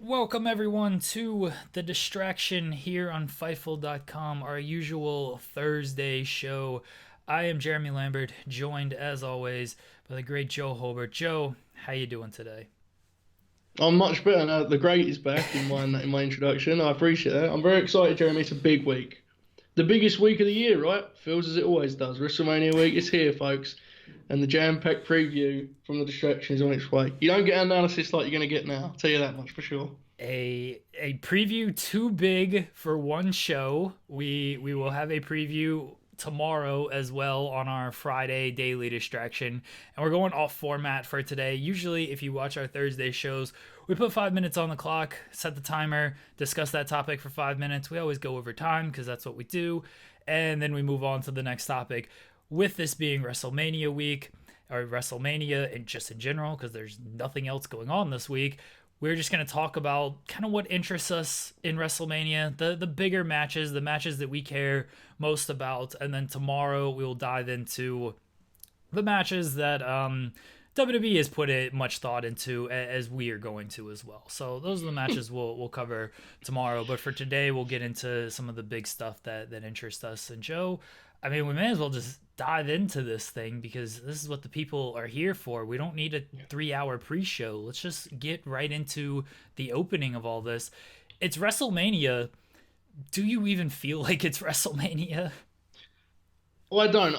Welcome everyone to The Distraction here on Fightful.com, our usual Thursday show. I am Jeremy Lambert, joined as always by the great Joe Hulbert. Joe, how you doing today? I'm much better now that the great is back in my introduction. I appreciate that. I'm very excited, Jeremy. It's a big week. The biggest week of the year, right? Feels as it always does. WrestleMania week is here, folks. And the jam-packed preview from the distraction is on its way. You don't get analysis like you're going to get now. I'll tell you that much for sure. A preview too big for one show. We will have a preview tomorrow as well on our Friday daily distraction, and we're going off format for today. Usually if you watch our Thursday shows, we put 5 minutes on the clock, set the timer, discuss that topic for 5 minutes. We always go over time because that's what we do, and then we move on to the next topic. With this being WrestleMania week, or WrestleMania and just in general, because there's nothing else going on this week, we're just going to talk about kind of what interests us in WrestleMania, the bigger matches, the matches that we care most about. And then tomorrow we'll dive into the matches that WWE has put much thought into, as we are going to as well. So those are the matches we'll cover tomorrow. But for today, we'll get into some of the big stuff that interests us. And Joe, I mean, we may as well just dive into this thing because this is what the people are here for. We don't need a 3-hour pre-show. Let's just get right into the opening of all this. It's WrestleMania. Do you even feel like it's WrestleMania? Well, I don't.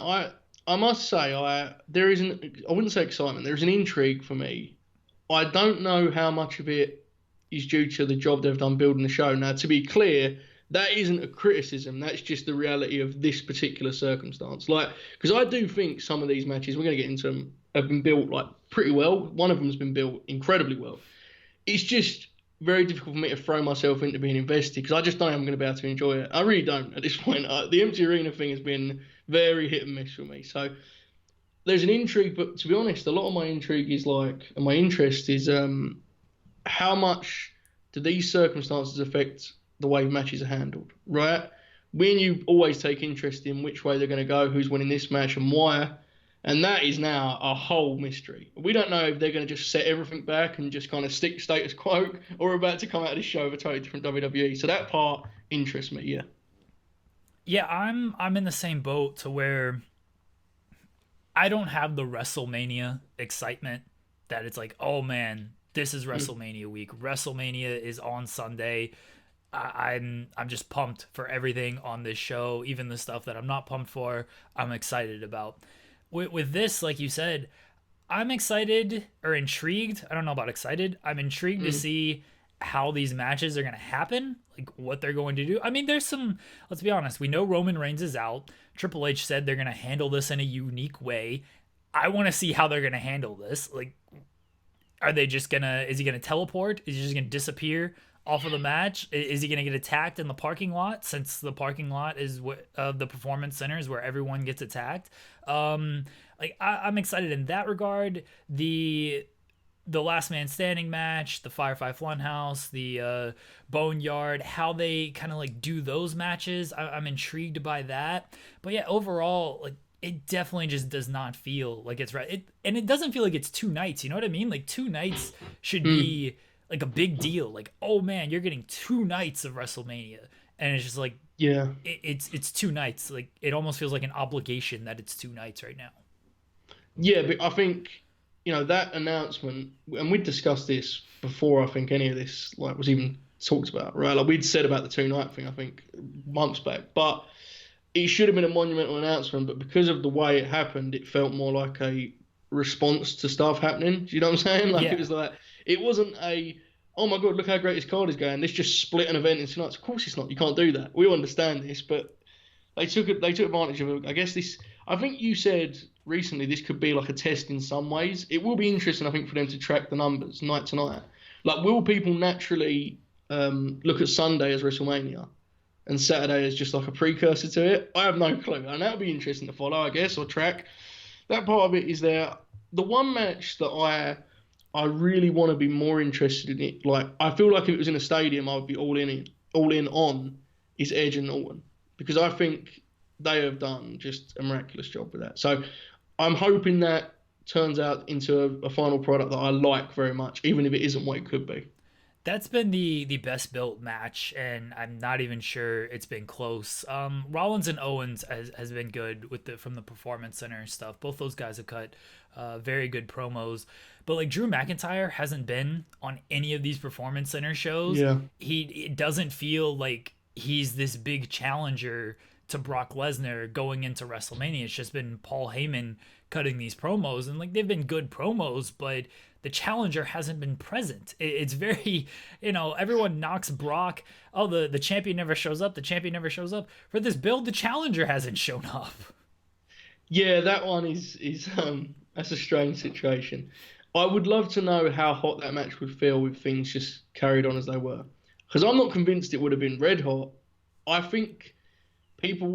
I must say, there isn't. I wouldn't say excitement. There's an intrigue for me. I don't know how much of it is due to the job they've done building the show. Now, to be clear, that isn't a criticism. That's just the reality of this particular circumstance. Like, because I do think some of these matches, we're going to get into them, have been built like pretty well. One of them's been built incredibly well. It's just very difficult for me to throw myself into being invested because I just don't know I'm going to be able to enjoy it. I really don't at this point. The empty arena thing has been very hit and miss for me. So there's an intrigue, but to be honest, a lot of my intrigue is like, and my interest is how much do these circumstances affect the way matches are handled, right? Me and you always take interest in which way they're going to go, who's winning this match and why. And that is now a whole mystery. We don't know if they're going to just set everything back and just kind of stick status quo, or about to come out of this show with a totally different WWE. So that part interests me, yeah. Yeah, I'm in the same boat to where I don't have the WrestleMania excitement that it's like, oh man, this is WrestleMania week. WrestleMania is on Sunday. I'm just pumped for everything on this show, even the stuff that I'm not pumped for. I'm excited about. With this, like you said, I'm excited or intrigued. I don't know about excited. I'm intrigued to see how these matches are going to happen, like what they're going to do. I mean, there's some, let's be honest, we know Roman Reigns is out. Triple H said they're going to handle this in a unique way. I want to see how they're going to handle this. Like, are they just going to, is he going to teleport? Is he just going to disappear off of the match? Is he going to get attacked in the parking lot, since the parking lot is the performance center is where everyone gets attacked? I'm excited in that regard. The last man standing match, the Firefly Fun House, the Boneyard, how they kind of like do those matches, I'm intrigued by that. But yeah, overall, like, it definitely just does not feel like it's right. And it doesn't feel like it's 2 nights. You know what I mean? Like, 2 nights should be like a big deal. Like, oh man, you're getting 2 nights of WrestleMania, and it's just like, Yeah. it's 2 nights. Like, it almost feels like an obligation that it's 2 nights right now. Yeah, but I think, that announcement, and we'd discussed this before I think any of this like was even talked about, right? Like we'd said about the 2 night thing, I think, months back. But it should have been a monumental announcement, but because of the way it happened, it felt more like a response to stuff happening. Do you know what I'm saying? Like, Yeah. it was like, it wasn't oh my God, look how great this card is going. Let's just split an event into nights. Of course it's not. You can't do that. We all understand this, but they took advantage of it. I guess this, I think you said recently this could be like a test in some ways. It will be interesting, I think, for them to track the numbers night to night. Like, will people naturally look at Sunday as WrestleMania and Saturday as just like a precursor to it? I have no clue, and that'll be interesting to follow, I guess, or track. That part of it is there. The one match that I really want to be more interested in it. Like, I feel like if it was in a stadium, I would be all in on is Edge and Orton, because I think they have done just a miraculous job with that. So I'm hoping that turns out into a final product that I like very much, even if it isn't what it could be. That's been the best built match, and I'm not even sure it's been close. Rollins and Owens has been good with the from the Performance Center and stuff. Both those guys have cut very good promos, but like Drew McIntyre hasn't been on any of these Performance Center shows. Yeah. It doesn't feel like he's this big challenger to Brock Lesnar going into WrestleMania. It's just been Paul Heyman cutting these promos, and like they've been good promos, but the challenger hasn't been present. It's very, everyone knocks Brock. Oh, the champion never shows up. The champion never shows up. For this build, the challenger hasn't shown up. Yeah, that one is that's a strange situation. I would love to know how hot that match would feel if things just carried on as they were. Because I'm not convinced it would have been red hot. I think people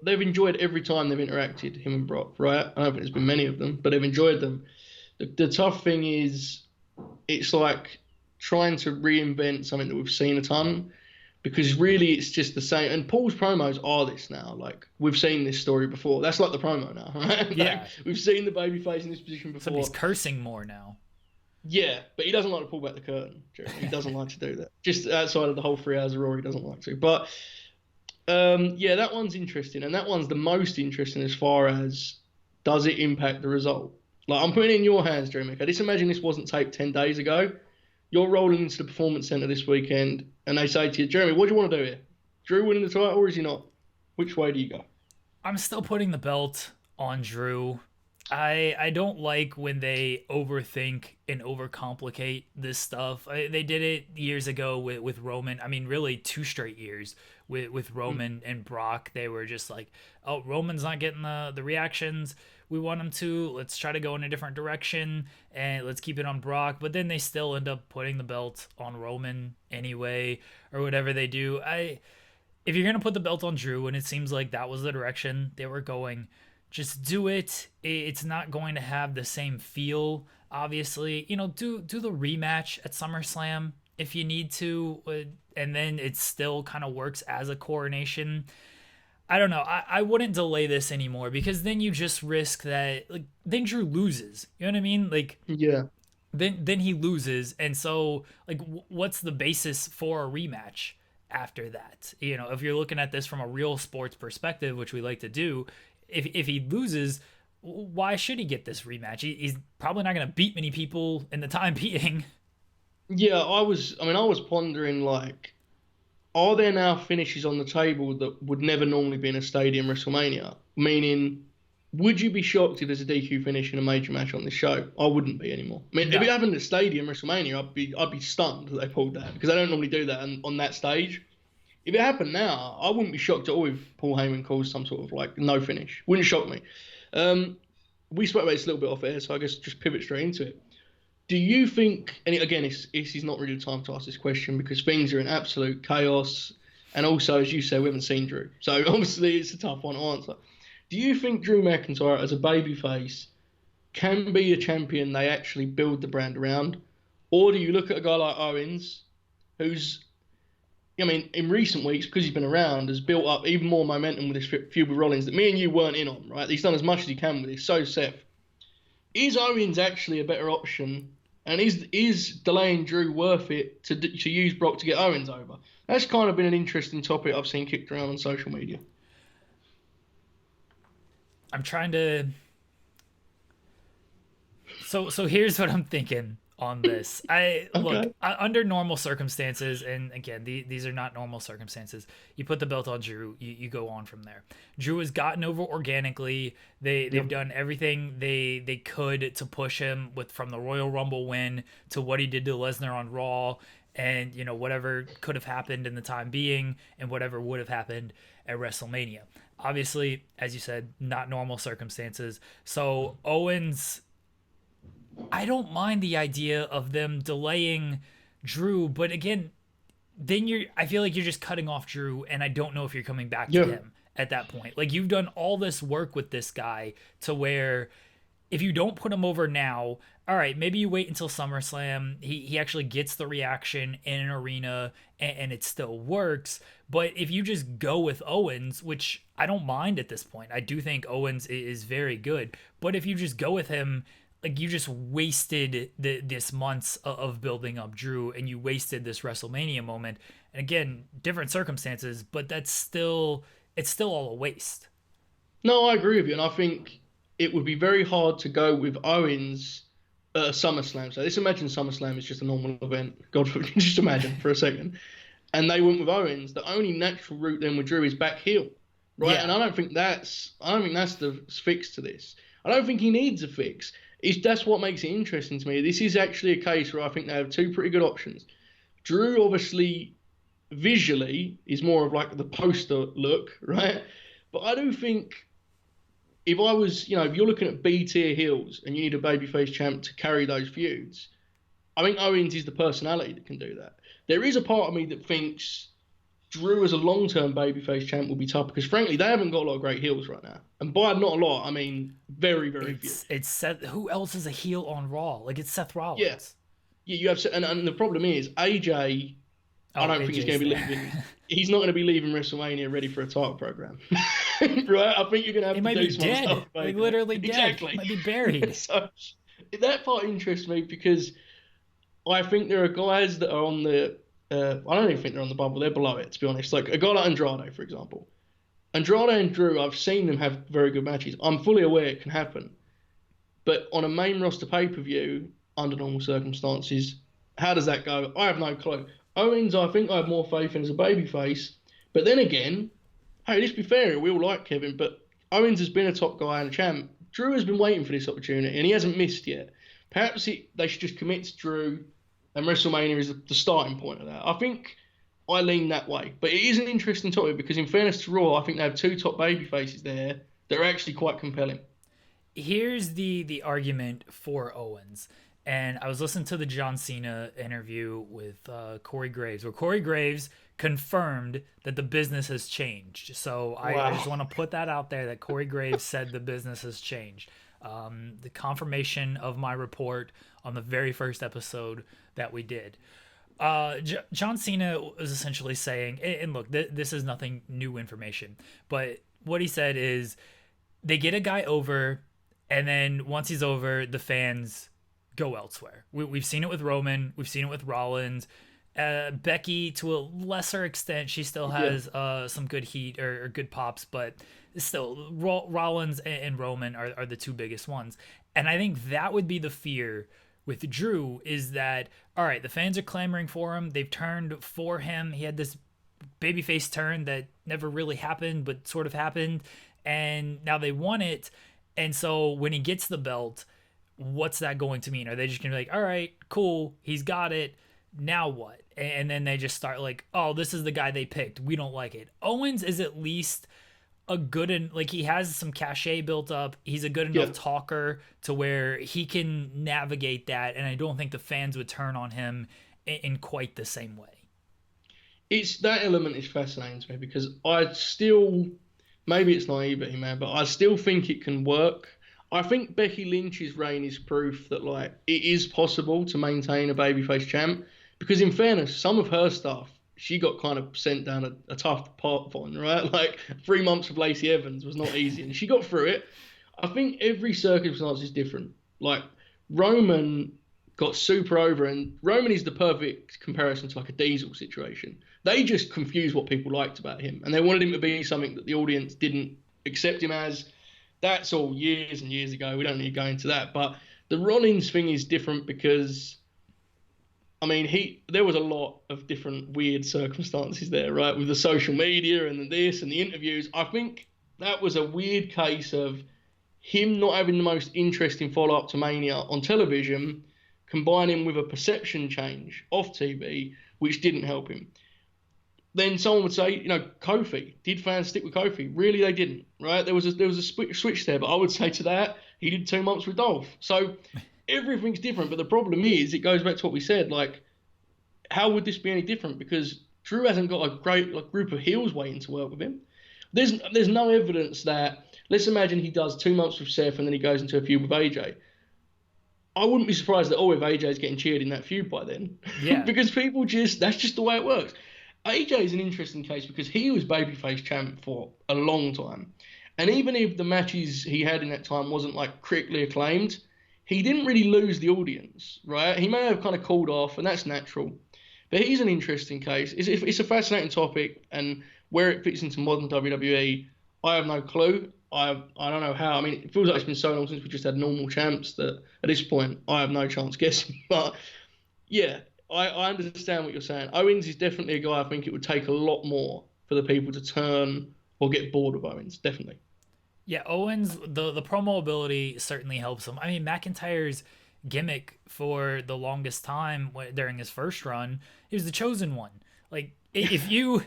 they've enjoyed every time they've interacted, him and Brock, right? I don't think there's been many of them, but they've enjoyed them. The tough thing is, it's like trying to reinvent something that we've seen a ton, because really it's just the same. And Paul's promos are this now. Like, we've seen this story before. That's like the promo now, right? Yeah. Like, we've seen the babyface in this position before. So he's cursing more now. Yeah, but he doesn't like to pull back the curtain, Jeremy. He doesn't like to do that. Just outside of the whole 3 hours of Raw, he doesn't like to. But, yeah, that one's interesting. And that one's the most interesting as far as, does it impact the result? Like, I'm putting it in your hands, Drew McIntyre. Just imagine this wasn't taped 10 days ago. You're rolling into the Performance Center this weekend, and they say to you, Jeremy, what do you want to do here? Drew winning the title, or is he not? Which way do you go? I'm still putting the belt on Drew. I don't like when they overthink and overcomplicate this stuff. They did it years ago with Roman. I mean, really 2 straight years with Roman and Brock. They were just like, oh, Roman's not getting the reactions we want him to. Let's try to go in a different direction and let's keep it on Brock. But then they still end up putting the belt on Roman anyway, or whatever they do. If you're going to put the belt on Drew, and it seems like that was the direction they were going, just do it. It's not going to have the same feel, obviously. Do the rematch at SummerSlam if you need to, and then it still kind of works as a coronation. I don't know. I wouldn't delay this anymore, because then you just risk that, like, then Drew loses. You know what I mean? Like, Yeah. Then he loses, and so, like, what's the basis for a rematch after that? If you're looking at this from a real sports perspective, which we like to do, if he loses, why should he get this rematch? He's probably not going to beat many people in the time being. Yeah, I was pondering, like, are there now finishes on the table that would never normally be in a stadium WrestleMania? Meaning, would you be shocked if there's a DQ finish in a major match on this show? I wouldn't be anymore. I mean, No. if it happened at a stadium WrestleMania, I'd be stunned that they pulled that, because they don't normally do that on that stage. If it happened now, I wouldn't be shocked at all if Paul Heyman calls some sort of, like, no finish. Wouldn't shock me. We spoke about this a little bit off air, so I guess just pivot straight into it. Do you think, and again, this is not really the time to ask this question, because things are in absolute chaos, and also, as you say, we haven't seen Drew. So obviously it's a tough one to answer. Do you think Drew McIntyre, as a babyface, can be a champion they actually build the brand around? Or do you look at a guy like Owens, who's, I mean, in recent weeks, because he's been around, has built up even more momentum with this feud with Rollins that me and you weren't in on, right? He's done as much as he can with this. So, Seth, is Owens actually a better option? And is delaying Drew worth it to use Brock to get Owens over? That's kind of been an interesting topic I've seen kicked around on social media. I'm trying to... So here's what I'm thinking on this. Look, under normal circumstances, and again, these are not normal circumstances, you put the belt on Drew, you go on from there. Drew has gotten over organically. They've done everything they could to push him from the Royal Rumble win to what he did to Lesnar on Raw, and whatever could have happened in the time being, and whatever would have happened at WrestleMania. Obviously, as you said, not normal circumstances. So Owens, I don't mind the idea of them delaying Drew, but again, then I feel like you're just cutting off Drew, and I don't know if you're coming back to him at that point. Like, you've done all this work with this guy to where if you don't put him over now, all right, maybe you wait until SummerSlam, he actually gets the reaction in an arena, and it still works. But if you just go with Owens, which I don't mind at this point, I do think Owens is very good, but if you just go with him, like you just wasted this months of building up Drew, and you wasted this WrestleMania moment. And again, different circumstances, but it's still all a waste. No, I agree with you, and I think it would be very hard to go with Owens at a SummerSlam. So let's imagine SummerSlam is just a normal event. God forbid, just imagine for a second. And they went with Owens. The only natural route then with Drew is back heel, right? Yeah. And I don't think that's the fix to this. I don't think he needs a fix. That's what makes it interesting to me. This is actually a case where I think they have two pretty good options. Drew obviously visually is more of like the poster look, right? But I do think if I was, if you're looking at B tier heels and you need a babyface champ to carry those feuds, I think Owens is the personality that can do that. There is a part of me that thinks Drew as a long-term babyface champ will be tough because, frankly, they haven't got a lot of great heels right now. And by not a lot, I mean very, very few. It's Seth. Who else is a heel on Raw? Like, it's Seth Rollins. Yeah, you have, and the problem is AJ. I don't think he's going to be leaving. He's not going to be leaving WrestleMania ready for a title program, right? I think you're going to have to do some stuff. Like literally dead. Exactly. Might be buried. So that part interests me because I think there are guys that are on the. I don't even think they're on the bubble. They're below it, to be honest. Like a guy like Andrade, for example. Andrade and Drew, I've seen them have very good matches. I'm fully aware it can happen, but on a main roster pay-per-view under normal circumstances, how does that go? I have no clue. Owens, I think I have more faith in as a babyface. But then again, hey, let's be fair, we all like Kevin, but Owens has been a top guy and a champ. Drew has been waiting for this opportunity, and he hasn't missed yet. Perhaps they should just commit to Drew, and WrestleMania is the starting point of that. I think I lean that way. But it is an interesting topic because, in fairness to Raw, I think they have two top babyfaces there that are actually quite compelling. Here's the argument for Owens. And I was listening to the John Cena interview with Corey Graves, where Corey Graves confirmed that the business has changed. So I just want to put that out there that Corey Graves said the business has changed. The confirmation of my report on the very first episode that we did. John Cena was essentially saying, and look, this is nothing new information, but what he said is they get a guy over, and then once he's over, the fans go elsewhere. We've seen it with Roman. We've seen it with Rollins. Becky, to a lesser extent, she still has some good heat or good pops, but still, Rollins and Roman are the two biggest ones. And I think that would be the fear with Drew, is that, all right, the fans are clamoring for him. They've turned for him. He had this babyface turn that never really happened, but sort of happened. And now they want it. And so when he gets the belt, what's that going to mean? Are they just going to be like, all right, cool, he's got it, now what? And then they just start like, oh, this is the guy they picked, we don't like it. Owens is at least a good, and like he has some cachet built up. He's a good enough talker to where he can navigate that, and I don't think the fans would turn on him in quite the same way. It's that element is fascinating to me because I still, maybe it's naivety, man, but I still think it can work. I think Becky Lynch's reign is proof that like it is possible to maintain a babyface champ. Because in fairness, some of her stuff she got kind of sent down a tough path on, right? Like 3 months of Lacey Evans was not easy, and she got through it. I think every circumstance is different. Like Roman got super over, and Roman is the perfect comparison to like a Diesel situation. They just confused what people liked about him, and they wanted him to be something that the audience didn't accept him as. That's all years and years ago. We don't need to go into that. But the Rollins thing is different because, I mean, there was a lot of different weird circumstances there, right? With the social media and this and the interviews. I think that was a weird case of him not having the most interesting follow-up to Mania on television, combining with a perception change off TV, which didn't help him. Then someone would say, Kofi. Did fans stick with Kofi? Really, they didn't, right? There was a switch there, but I would say to that, he did 2 months with Dolph. So everything's different, but the problem is, it goes back to what we said, like, how would this be any different? Because Drew hasn't got a great group of heels waiting to work with him. There's no evidence that, let's imagine he does 2 months with Seth and then he goes into a feud with AJ. I wouldn't be surprised at all if AJ's getting cheered in that feud by then. Yeah. Because that's just the way it works. AJ is an interesting case because he was babyface champ for a long time. And even if the matches he had in that time wasn't like critically acclaimed, he didn't really lose the audience, right? He may have kind of cooled off, and that's natural. But he's an interesting case. It's a fascinating topic, and where it fits into modern WWE, I have no clue. I don't know how. I mean, it feels like it's been so long since we just had normal champs that at this point I have no chance guessing. But yeah, I understand what you're saying. Owens is definitely a guy I think it would take a lot more for the people to turn or get bored of Owens. Definitely. Yeah, Owens, the promo ability certainly helps him. I mean, McIntyre's gimmick for the longest time during his first run, he was the chosen one. Like if you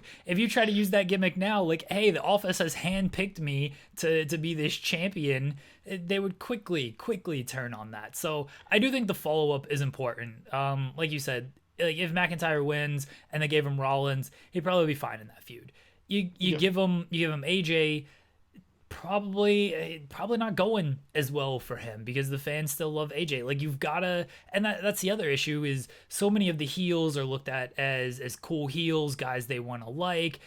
try to use that gimmick now, like, hey, the office has handpicked me to be this champion, they would quickly turn on that. So I do think the follow up is important. Like you said, like if McIntyre wins and they gave him Rollins, he'd probably be fine in that feud. You Yeah. give him AJ, probably not going as well for him because the fans still love AJ. Like you've gotta, and that's the other issue is so many of the heels are looked at as cool heels, guys they want to like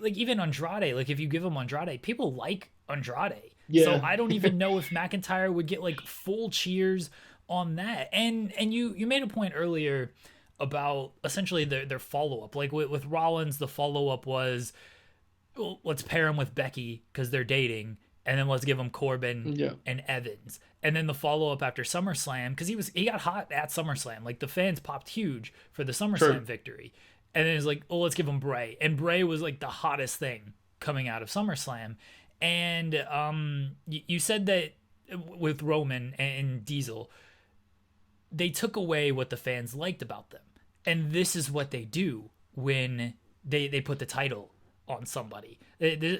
even Andrade. Like if you give him Andrade, people like Andrade. So Yeah. I don't even know if McIntyre would get like full cheers on that. And you made a point earlier about essentially their follow up. Like with Rollins, the follow up was, well, let's pair him with Becky because they're dating, and then let's give him Corbin Yeah. and Evans. And then the follow up after SummerSlam, because he got hot at SummerSlam. Like the fans popped huge for the SummerSlam True. victory. And then it's like, oh, let's give him Bray. And Bray was like the hottest thing coming out of SummerSlam. And you said that with Roman and Diesel, they took away what the fans liked about them. And this is what they do when they put the title on somebody.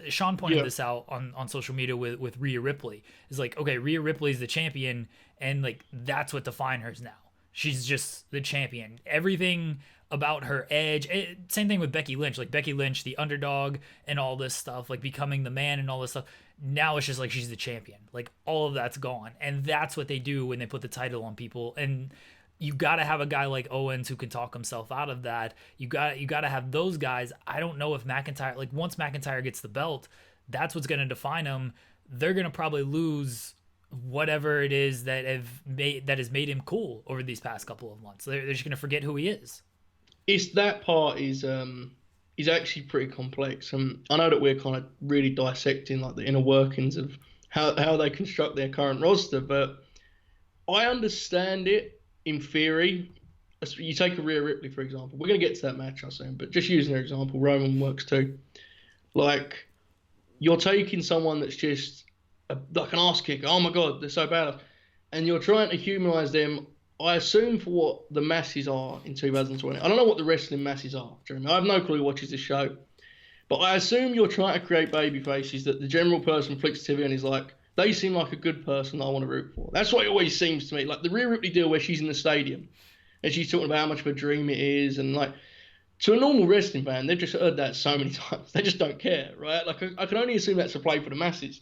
Sean pointed Yeah. this out on social media with Rhea Ripley. It's like, okay, Rhea Ripley's the champion, and like that's what defines her now. She's just the champion. Everything about her edge. Same thing with Becky Lynch. Like Becky Lynch, the underdog, and all this stuff, like becoming the man and all this stuff. Now it's just like she's the champion. Like all of that's gone, and that's what they do when they put the title on people. And you got to have a guy like Owens who can talk himself out of that. You got to have those guys. I don't know if McIntyre, like once McIntyre gets the belt, that's what's going to define him. They're going to probably lose whatever it is that has made him cool over these past couple of months. They're just going to forget who he is. It's that part is actually pretty complex. I know that we're kind of really dissecting like the inner workings of how they construct their current roster, but I understand it in theory. You take a Rhea Ripley, for example. We're going to get to that match, I assume, but just using their example, Roman works too. Like, you're taking someone that's just like an ass kicker. Oh my God, they're so bad. And you're trying to humanize them, I assume, for what the masses are in 2020. I don't know what the wrestling masses are, Jeremy. I have no clue who watches this show. But I assume you're trying to create baby faces that the general person flicks TV and is like, they seem like a good person I want to root for. That's what it always seems to me. Like the Rhea Ripley deal where she's in the stadium and she's talking about how much of a dream it is. And like, to a normal wrestling fan, they've just heard that so many times. They just don't care, right? Like, I can only assume that's a play for the masses.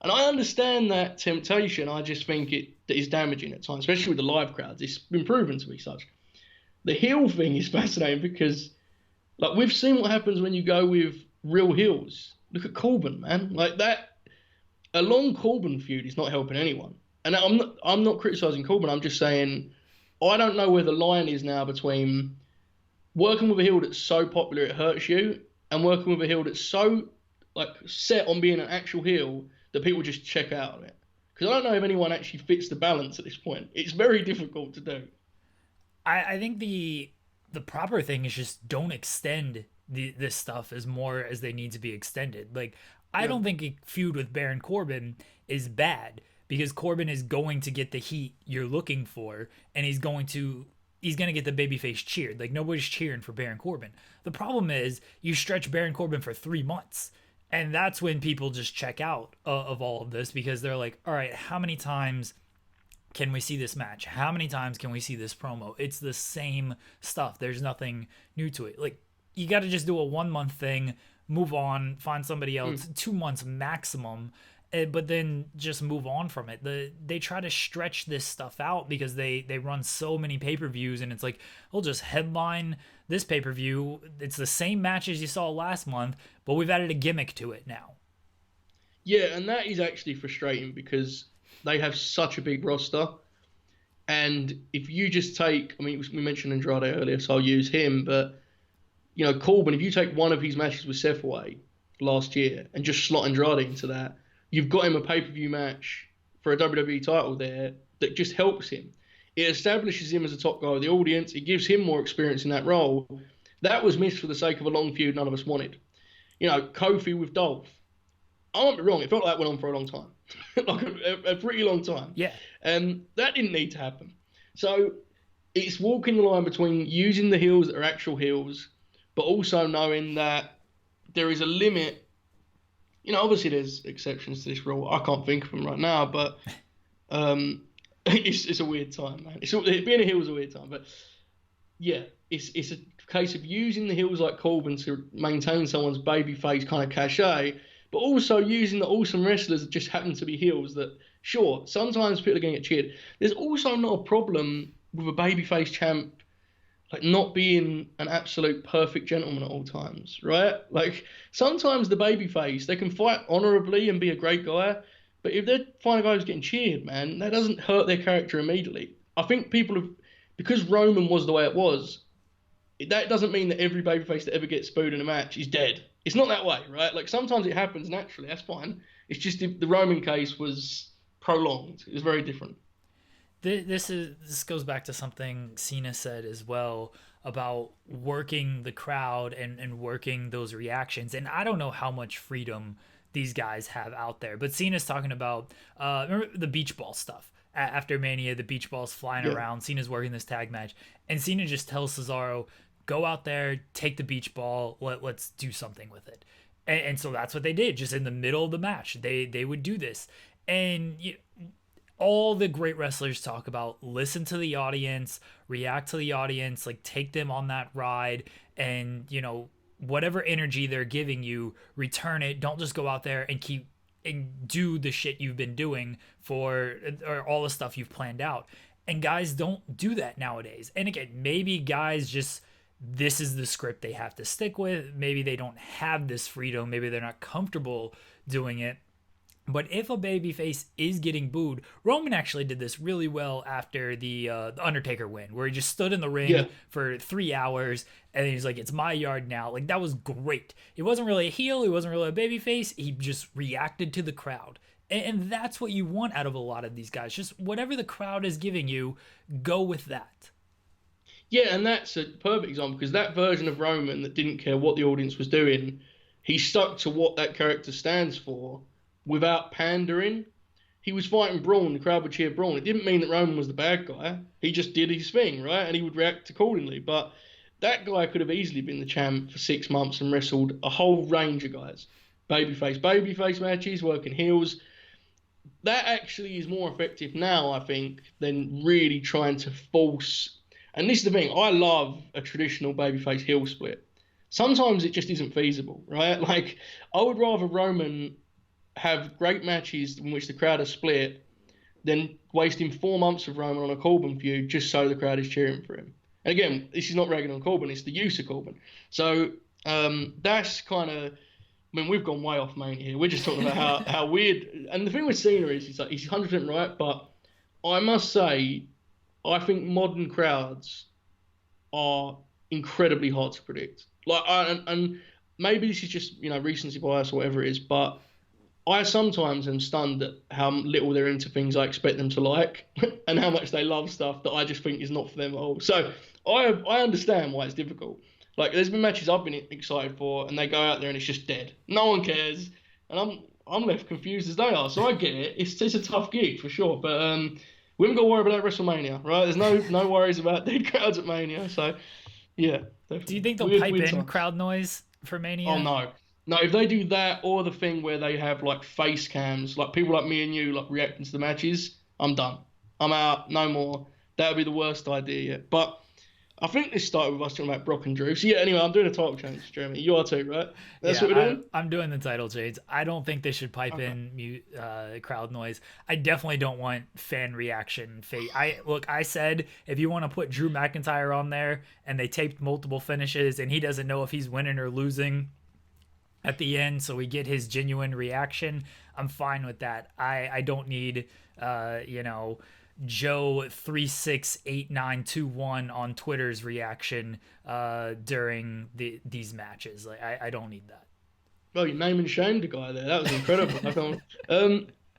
And I understand that temptation. I just think it is damaging at times, especially with the live crowds. It's been proven to be such. The heel thing is fascinating because, like, we've seen what happens when you go with real heels. Look at Corbin, man. Like that, a long Corbin feud is not helping anyone. And I'm not criticizing Corbin. I'm just saying I don't know where the line is now between working with a heel that's so popular it hurts you and working with a heel that's so like set on being an actual heel that people just check out of it. Because I don't know if anyone actually fits the balance at this point. It's very difficult to do. I think the proper thing is just don't extend this stuff as more as they need to be extended. Like I Yeah. don't think a feud with Baron Corbin is bad because Corbin is going to get the heat you're looking for, and he's going to get the babyface cheered. Like nobody's cheering for Baron Corbin. The problem is you stretch Baron Corbin for 3 months. And that's when people just check out of all of this because they're like, all right, how many times can we see this match? How many times can we see this promo? It's the same stuff. There's nothing new to it. Like, you got to just do a 1 month thing, move on, find somebody else, 2 months maximum, but then just move on from it. They try to stretch this stuff out because they run so many pay-per-views, and it's like, we'll just headline this pay-per-view. It's the same matches you saw last month, but we've added a gimmick to it now. Yeah, and that is actually frustrating because they have such a big roster. And if you just take, I mean, we mentioned Andrade earlier, so I'll use him. But Corbin, if you take one of his matches with Seth away last year and just slot Andrade into that, you've got him a pay-per-view match for a WWE title there that just helps him. It establishes him as a top guy with the audience. It gives him more experience in that role. That was missed for the sake of a long feud none of us wanted. Kofi with Dolph. I won't be wrong, it felt like that went on for a long time. Like a pretty long time. Yeah. That didn't need to happen. So it's walking the line between using the heels that are actual heels, but also knowing that there is a limit. Obviously there's exceptions to this rule. I can't think of them right now, but it's a weird time, man. Being a heel is a weird time, but yeah, it's a case of using the heels like Corbin to maintain someone's babyface kind of cachet, but also using the awesome wrestlers that just happen to be heels that, sure, sometimes people are going to get cheered. There's also not a problem with a babyface champ like not being an absolute perfect gentleman at all times, right? Like sometimes the babyface, they can fight honorably and be a great guy, but if they're finding a guy who's getting cheered, man, that doesn't hurt their character immediately. I think people have, because Roman was the way it was, that doesn't mean that every babyface that ever gets booed in a match is dead. It's not that way, right? Like sometimes it happens naturally, that's fine. It's just the Roman case was prolonged. It was very different. This goes back to something Cena said as well about working the crowd and working those reactions. And I don't know how much freedom these guys have out there, but Cena's talking about remember the beach ball stuff after Mania, the beach balls flying around. Cena's working this tag match, and Cena just tells Cesaro, "Go out there, take the beach ball, let's do something with it." And so that's what they did. Just in the middle of the match, they would do this, and all the great wrestlers talk about listen to the audience, react to the audience, like take them on that ride, and whatever energy they're giving you, return it. Don't just go out there and keep and do the shit you've been doing or all the stuff you've planned out. And guys don't do that nowadays. And again, maybe guys just, this is the script they have to stick with. Maybe they don't have this freedom. Maybe they're not comfortable doing it. But if a babyface is getting booed, Roman actually did this really well after the Undertaker win, where he just stood in the ring for 3 hours, and he's like, "It's my yard now." Like, that was great. It wasn't really a heel. It wasn't really a babyface. He just reacted to the crowd. And that's what you want out of a lot of these guys. Just whatever the crowd is giving you, go with that. Yeah, and that's a perfect example, because that version of Roman that didn't care what the audience was doing, he stuck to what that character stands for, without pandering. He was fighting Braun, the crowd would cheer Braun. It didn't mean that Roman was the bad guy. He just did his thing, right? And he would react accordingly. But that guy could have easily been the champ for 6 months and wrestled a whole range of guys. Babyface matches, working heels. That actually is more effective now, I think, than really trying to force. And this is the thing, I love a traditional babyface heel split. Sometimes it just isn't feasible, right? Like, I would rather Roman have great matches in which the crowd are split than wasting 4 months of Roman on a Corbin feud just so the crowd is cheering for him. And again, this is not ragging on Corbin, it's the use of Corbin. So that's kind of, I mean, we've gone way off main here. We're just talking about how weird. And the thing with Cena is he's 100% right, but I must say, I think modern crowds are incredibly hard to predict. Like, and maybe this is just recency bias or whatever it is, but I sometimes am stunned at how little they're into things I expect them to like, and how much they love stuff that I just think is not for them at all. So I understand why it's difficult. Like, there's been matches I've been excited for, and they go out there and it's just dead. No one cares, and I'm left confused as they are. So I get it. It's a tough gig for sure, but we haven't got to worry about WrestleMania, right? There's no worries about dead crowds at Mania. So yeah. Definitely. Do you think they'll pipe in crowd noise for Mania? Oh no. No, if they do that, or the thing where they have like face cams, like people like me and you like reacting to the matches, I'm done. I'm out. No more. That would be the worst idea yet. But I think this started with us talking about Brock and Drew. So yeah, anyway, I'm doing a title change, Jeremy. You are too, right? That's what we're doing? I'm doing the title change. I don't think they should pipe in crowd noise. I definitely don't want fan reaction. I said if you want to put Drew McIntyre on there and they taped multiple finishes and he doesn't know if he's winning or losing at the end, so we get his genuine reaction, I'm fine with that. I don't need Joe368921 on Twitter's reaction during these matches. Like I don't need that. Well, you name and shamed the guy there. That was incredible. I can't.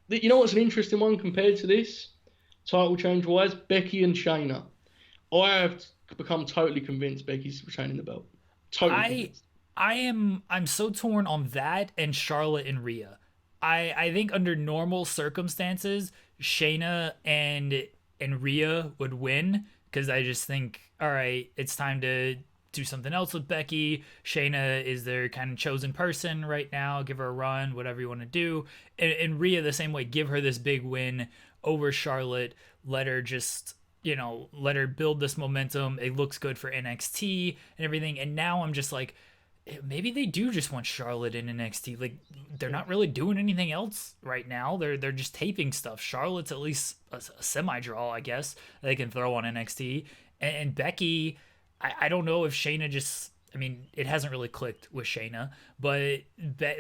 You know what's an interesting one compared to this, title change wise? Becky and Shayna. I have become totally convinced Becky's retaining the belt. Totally convinced. I'm so torn on that and Charlotte and Rhea. I think under normal circumstances, Shayna and Rhea would win because I just think, all right, it's time to do something else with Becky. Shayna is their kind of chosen person right now. Give her a run, whatever you want to do. And Rhea the same way. Give her this big win over Charlotte. Let her just, let her build this momentum. It looks good for NXT and everything. And now I'm just like, maybe they do just want Charlotte in NXT. Like they're not really doing anything else right now. They're just taping stuff. Charlotte's at least a semi draw, I guess, they can throw on NXT. And Becky, I don't know if Shayna just. I mean, it hasn't really clicked with Shayna, but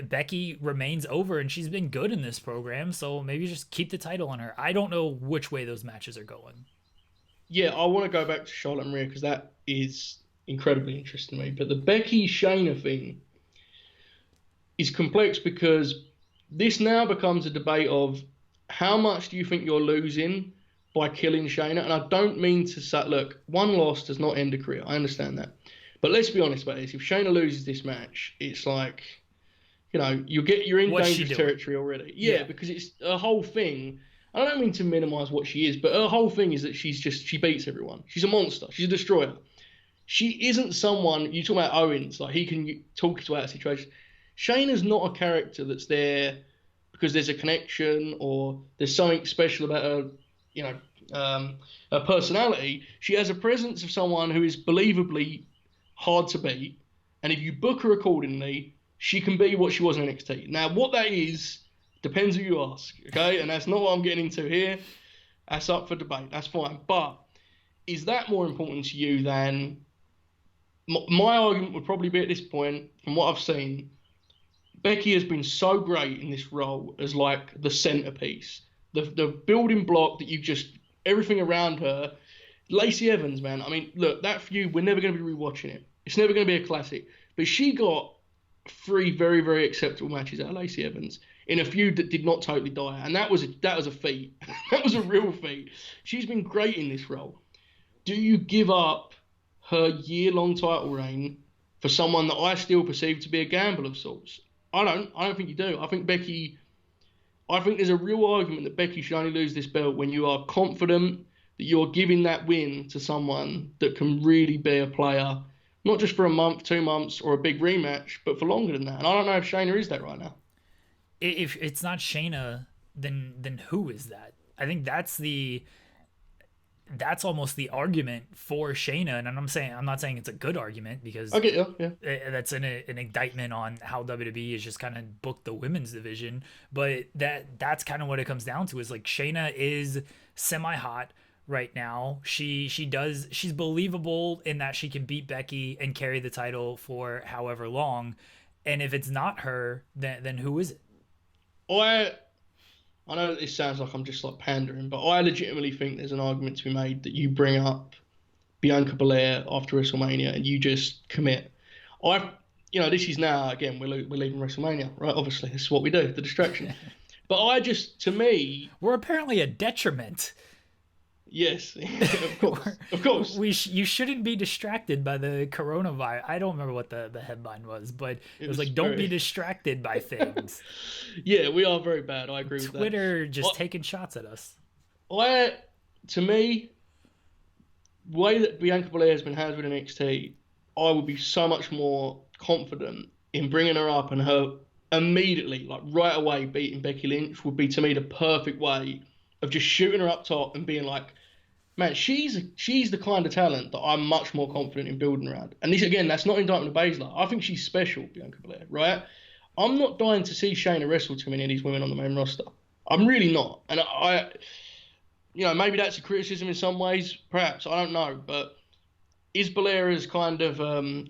Becky remains over, and she's been good in this program. So maybe just keep the title on her. I don't know which way those matches are going. Yeah, I want to go back to Charlotte and Rhea because that is incredibly interesting to me. But the Becky Shayna thing is complex because this now becomes a debate of how much do you think you're losing by killing Shayna? And I don't mean to say, look, one loss does not end a career. I understand that. But let's be honest about this. If Shayna loses this match, it's like, you're in dangerous territory already. Yeah, because it's a whole thing. I don't mean to minimize what she is, but her whole thing is that she beats everyone. She's a monster. She's a destroyer. She isn't someone, you talk about Owens, like he can talk you out of situations. Shayna's not a character that's there because there's a connection or there's something special about her, her personality. She has a presence of someone who is believably hard to beat, and if you book her accordingly, she can be what she was in NXT. Now, what that is depends who you ask, okay? And that's not what I'm getting into here. That's up for debate. That's fine. But is that more important to you than... My argument would probably be at this point, from what I've seen, Becky has been so great in this role as like the centerpiece, the building block that you just... Everything around her... Lacey Evans, man. I mean, look, that feud, we're never going to be rewatching it. It's never going to be a classic. But she got 3 very, very acceptable matches out of Lacey Evans in a feud that did not totally die. And that was a feat. That was a real feat. She's been great in this role. Do you give up her year-long title reign for someone that I still perceive to be a gamble of sorts? I don't think you do. I think there's a real argument that Becky should only lose this belt when you are confident that you're giving that win to someone that can really be a player, not just for a month, 2 months, or a big rematch, but for longer than that. And I don't know if Shayna is that right now. If it's not Shayna, then who is that? I think that's almost the argument for Shayna, and I'm not saying it's a good argument because I get you, yeah. That's an indictment on how WWE has just kind of booked the women's division. But that's kind of what it comes down to is like Shayna is semi-hot right now. She's believable in that she can beat Becky and carry the title for however long. And if it's not her, then who is it? I know this sounds like I'm just like pandering, but I legitimately think there's an argument to be made that you bring up Bianca Belair after WrestleMania and you just commit. This is now, again, we're leaving WrestleMania, right? Obviously, this is what we do, the distraction. But to me... We're apparently a detriment. Yes, of course. You shouldn't be distracted by the coronavirus. I don't remember what the headline was, but it was like, don't be distracted by things. Yeah, we are very bad. I agree with that. Twitter just taking shots at us. To me, the way that Bianca Belair has been handled with NXT, I would be so much more confident in bringing her up and her immediately, like right away, beating Becky Lynch would be to me the perfect way of just shooting her up top and being like, man, she's the kind of talent that I'm much more confident in building around. And this, again, that's not indictment of Baszler. I think she's special, Bianca Belair, right? I'm not dying to see Shayna wrestle too many of these women on the main roster. I'm really not. And maybe that's a criticism in some ways, perhaps. I don't know. But is Belair as kind of,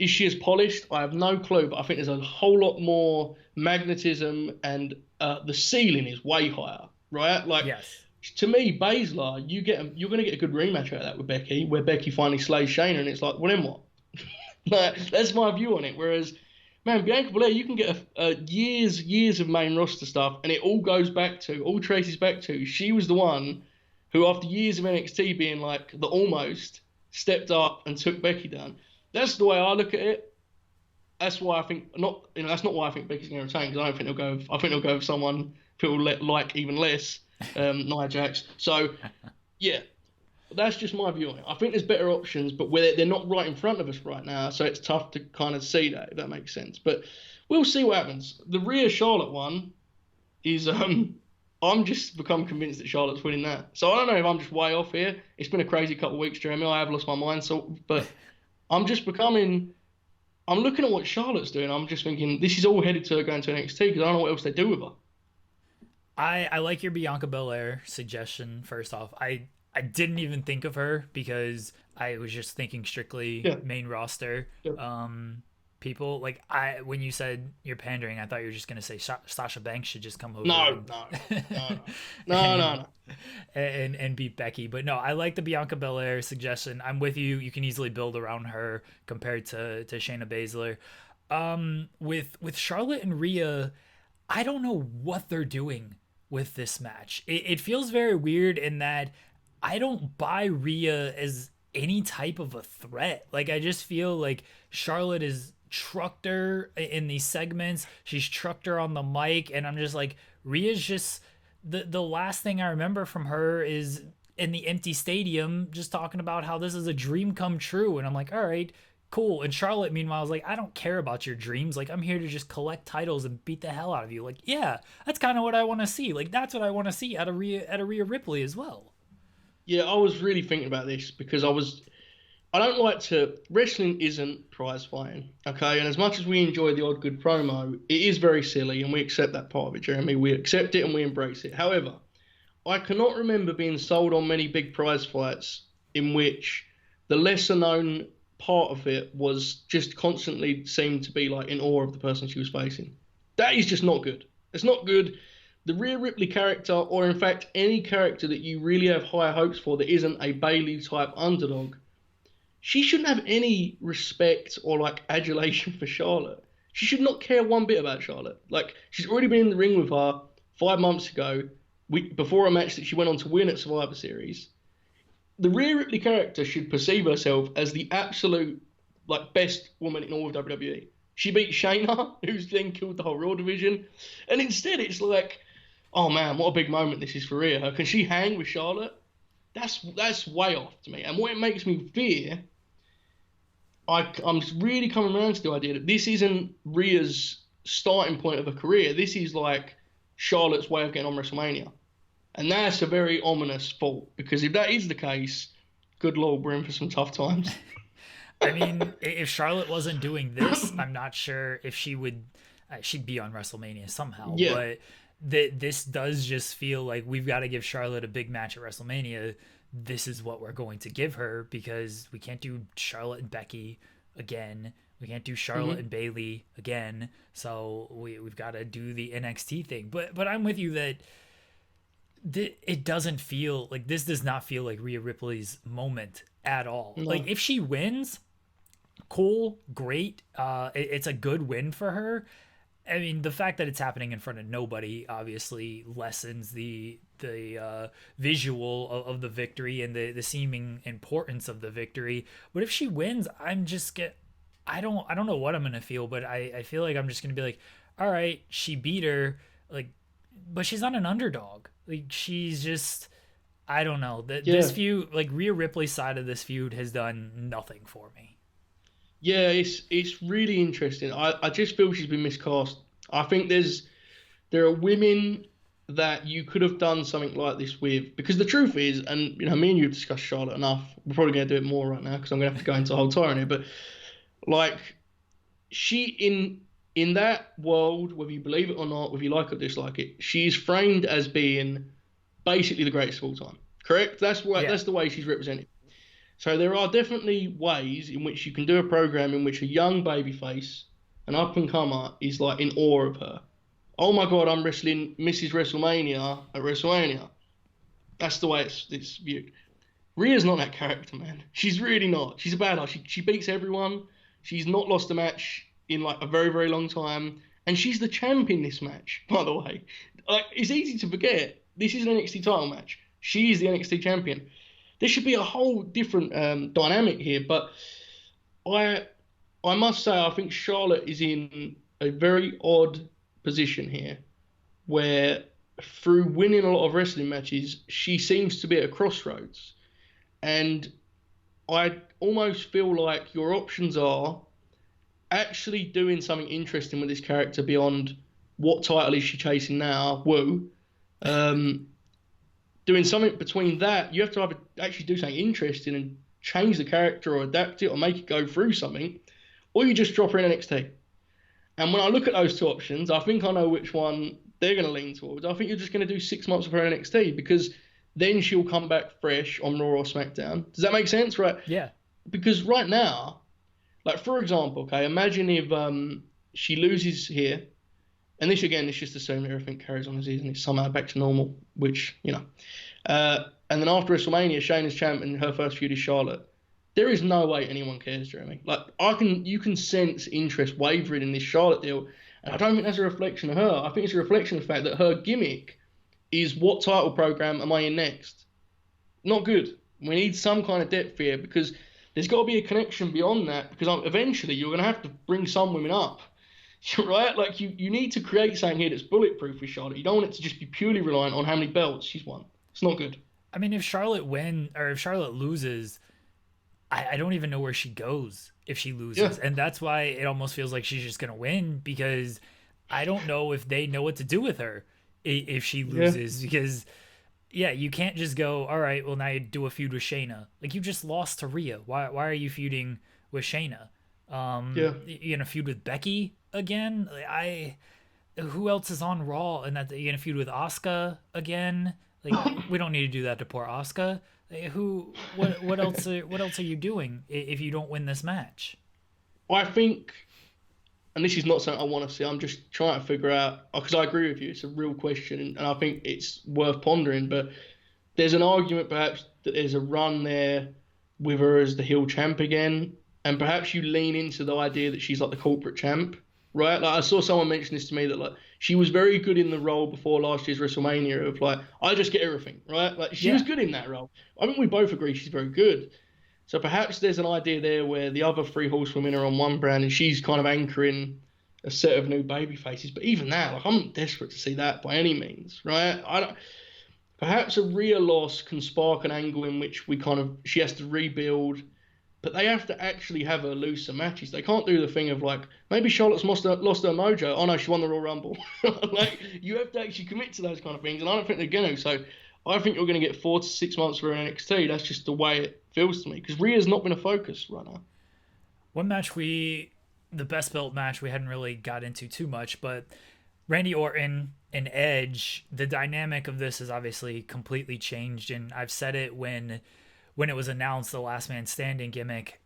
is she as polished? I have no clue, but I think there's a whole lot more magnetism and the ceiling is way higher, right? Like, yes. To me, Baszler, you're going to get a good rematch out of that with Becky, where Becky finally slays Shayna, and it's like, well, then what? Like, that's my view on it. Whereas, man, Bianca Belair, you can get years of main roster stuff, and it all traces back to she was the one who, after years of NXT being like the almost, stepped up and took Becky down. That's the way I look at it. That's why I think not. That's not why I think Becky's going to retain, because I don't think they'll go. I think they'll go with someone people like even less, Nia Jax. So, yeah, that's just my view on it. I think there's better options, but they're not right in front of us right now, so it's tough to kind of see that, if that makes sense. But we'll see what happens. The Rhea Charlotte one is I'm just become convinced that Charlotte's winning that. So I don't know if I'm just way off here. It's been a crazy couple of weeks, Jeremy. I have lost my mind, but I'm looking at what Charlotte's doing. I'm just thinking this is all headed to her going to NXT, because I don't know what else they do with her. I like your Bianca Belair suggestion. First off, I didn't even think of her because I was just thinking strictly main roster people. Like, when you said you're pandering, I thought you were just gonna say Sasha Banks should just come over. No. And beat Becky. But no, I like the Bianca Belair suggestion. I'm with you. You can easily build around her compared to Shayna Baszler. With Charlotte and Rhea, I don't know what they're doing with this match. It feels very weird in that I don't buy Rhea as any type of a threat. Like, I just feel like Charlotte is trucked her in these segments. She's trucked her on the mic, and I'm just like, Rhea's just the last thing I remember from her is in the empty stadium just talking about how this is a dream come true, and I'm like, all right, cool. And Charlotte, meanwhile, is like, I don't care about your dreams. Like, I'm here to just collect titles and beat the hell out of you. Like, yeah, that's kind of what I want to see. Like, that's what I want to see out of Rhea Ripley as well. Yeah, I was really thinking about this because I don't like to. Wrestling isn't prize fighting, okay? And as much as we enjoy the odd good promo, it is very silly, and we accept that part of it, Jeremy. We accept it and we embrace it. However, I cannot remember being sold on many big prize fights in which the lesser known part of it was just constantly seemed to be like in awe of the person she was facing. That is just not good. It's not good. The Rhea Ripley character, or in fact any character that you really have high hopes for that isn't a Bayley type underdog, she shouldn't have any respect or like adulation for Charlotte. She should not care one bit about Charlotte. Like, she's already been in the ring with her 5 months ago, before a match that she went on to win at Survivor Series. The Rhea Ripley character should perceive herself as the absolute like best woman in all of WWE. She beat Shayna, who's then killed the whole Raw division, and instead it's like, oh man, what a big moment this is for Rhea. Can she hang with Charlotte? That's way off to me. And what it makes me fear, I'm really coming around to the idea that this isn't Rhea's starting point of a career. This is like Charlotte's way of getting on WrestleMania. And that's a very ominous thought, because if that is the case, good Lord, we're in for some tough times. I mean, if Charlotte wasn't doing this, I'm not sure if she would. She'd be on WrestleMania somehow. Yeah. But this does just feel like we've got to give Charlotte a big match at WrestleMania. This is what we're going to give her, because we can't do Charlotte and Becky again. We can't do Charlotte and Bayley again. So we've got to do the NXT thing. But I'm with you that it doesn't feel like, this does not feel like Rhea Ripley's moment at all. No. Like, if she wins, cool, great. It's a good win for her. I mean, the fact that it's happening in front of nobody obviously lessens the visual of the victory and the seeming importance of the victory. But if she wins, I don't know what I'm gonna feel, but I feel like I'm just gonna be like, all right, she beat her, like, but she's not an underdog. Like, she's just, I don't know. This feud, like, Rhea Ripley's side of this feud has done nothing for me. Yeah, it's really interesting. I just feel she's been miscast. I think there are women that you could have done something like this with, because the truth is, and you know, me and you have discussed Charlotte enough. We're probably going to do it more right now because I'm going to have to go into a whole tyrant here. But like, she in that world, whether you believe it or not, whether you like or dislike it, she's framed as being basically the greatest of all time. Correct? That's the way she's represented. So there are definitely ways in which you can do a program in which a young babyface, an up-and-comer, is like in awe of her. Oh my God, I'm wrestling Mrs. WrestleMania at WrestleMania. That's the way it's viewed. Rhea's not that character, man. She's really not. She's a badass. She beats everyone. She's not lost a match in like a very, very long time. And she's the champ in this match, by the way. Like, it's easy to forget. This is an NXT title match. She is the NXT champion. There should be a whole different dynamic here. But I must say, I think Charlotte is in a very odd position here, where through winning a lot of wrestling matches, she seems to be at a crossroads. And I almost feel like your options are actually doing something interesting with this character beyond what title is she chasing now, woo. Doing something between that, you have to either actually do something interesting and change the character or adapt it or make it go through something, or you just drop her in NXT. And when I look at those two options, I think I know which one they're going to lean towards. I think you're just going to do 6 months of her in NXT, because then she'll come back fresh on Raw or SmackDown. Does that make sense? Right? Yeah. Because right now, like, for example, okay, imagine if she loses here, and this, again, is just assuming everything carries on as is and it's somehow back to normal, which, you know. And then after WrestleMania, Shayna's champ and her first feud is Charlotte. There is no way anyone cares, Jeremy. Like, you can sense interest wavering in this Charlotte deal, and I don't think that's a reflection of her. I think it's a reflection of the fact that her gimmick is, what title program am I in next? Not good. We need some kind of depth here, because there's got to be a connection beyond that, because eventually you're going to have to bring some women up, right? Like, you need to create something here that's bulletproof with Charlotte. You don't want it to just be purely reliant on how many belts she's won. It's not good. I mean, if Charlotte loses, I don't even know where she goes if she loses. Yeah. And that's why it almost feels like she's just going to win, because I don't know if they know what to do with her if she loses. Yeah. Because, yeah, you can't just go, all right, well, now you do a feud with Shayna. Like, you just lost to Rhea. Why are you feuding with Shayna? You're going to feud with Becky again? Who else is on Raw? And that you're going to feud with Asuka again? Like, we don't need to do that to poor Asuka. What else are you doing if you don't win this match? I think, and this is not something I want to see, I'm just trying to figure out, because I agree with you, it's a real question, and I think it's worth pondering, but there's an argument perhaps that there's a run there with her as the heel champ again, and perhaps you lean into the idea that she's like the corporate champ, right? Like, I saw someone mention this to me, that like she was very good in the role before last year's WrestleMania of like, I just get everything, right? Like, she was good in that role. I think we both agree she's very good. So perhaps there's an idea there where the other three horsewomen are on one brand and she's kind of anchoring a set of new baby faces. But even that, like, I'm desperate to see that by any means, right? Perhaps a Rhea loss can spark an angle in which she has to rebuild, but they have to actually have her lose some matches. They can't do the thing of like, maybe Charlotte's lost her mojo. Oh no, she won the Royal Rumble. Like, you have to actually commit to those kind of things, and I don't think they're going to. So I think you're going to get 4 to 6 months for an NXT. That's just the way it feels to me, because Rhea's not been a focus right now. One match the best belt match, we hadn't really got into too much, but Randy Orton and Edge, the dynamic of this is obviously completely changed, and I've said it when it was announced, the last man standing gimmick.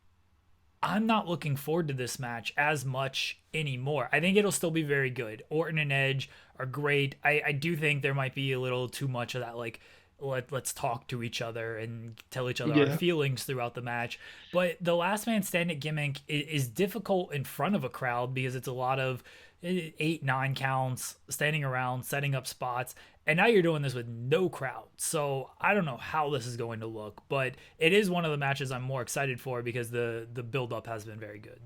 I'm not looking forward to this match as much anymore. I think it'll still be very good. Orton and Edge are great. I do think there might be a little too much of that, like, let's talk to each other and tell each other our feelings throughout the match. But the last man standing gimmick is difficult in front of a crowd, because it's a lot of 8-9 counts, standing around, setting up spots. And now you're doing this with no crowd. So I don't know how this is going to look, but it is one of the matches I'm more excited for, because the build-up has been very good.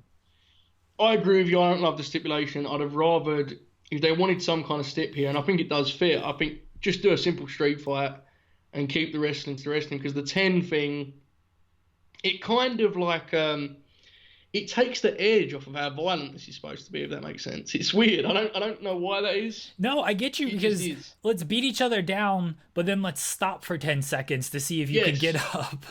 I agree with you. I don't love the stipulation. I'd have rathered, if they wanted some kind of stip here, and I think it does fit, I think just do a simple street fight and keep the wrestling to the wrestling, because the 10 thing, it kind of like... it takes the edge off of how violent this is supposed to be, if that makes sense. It's weird. I don't know why that is. No, I get you, because let's beat each other down, but then let's stop for 10 seconds to see if you can get up.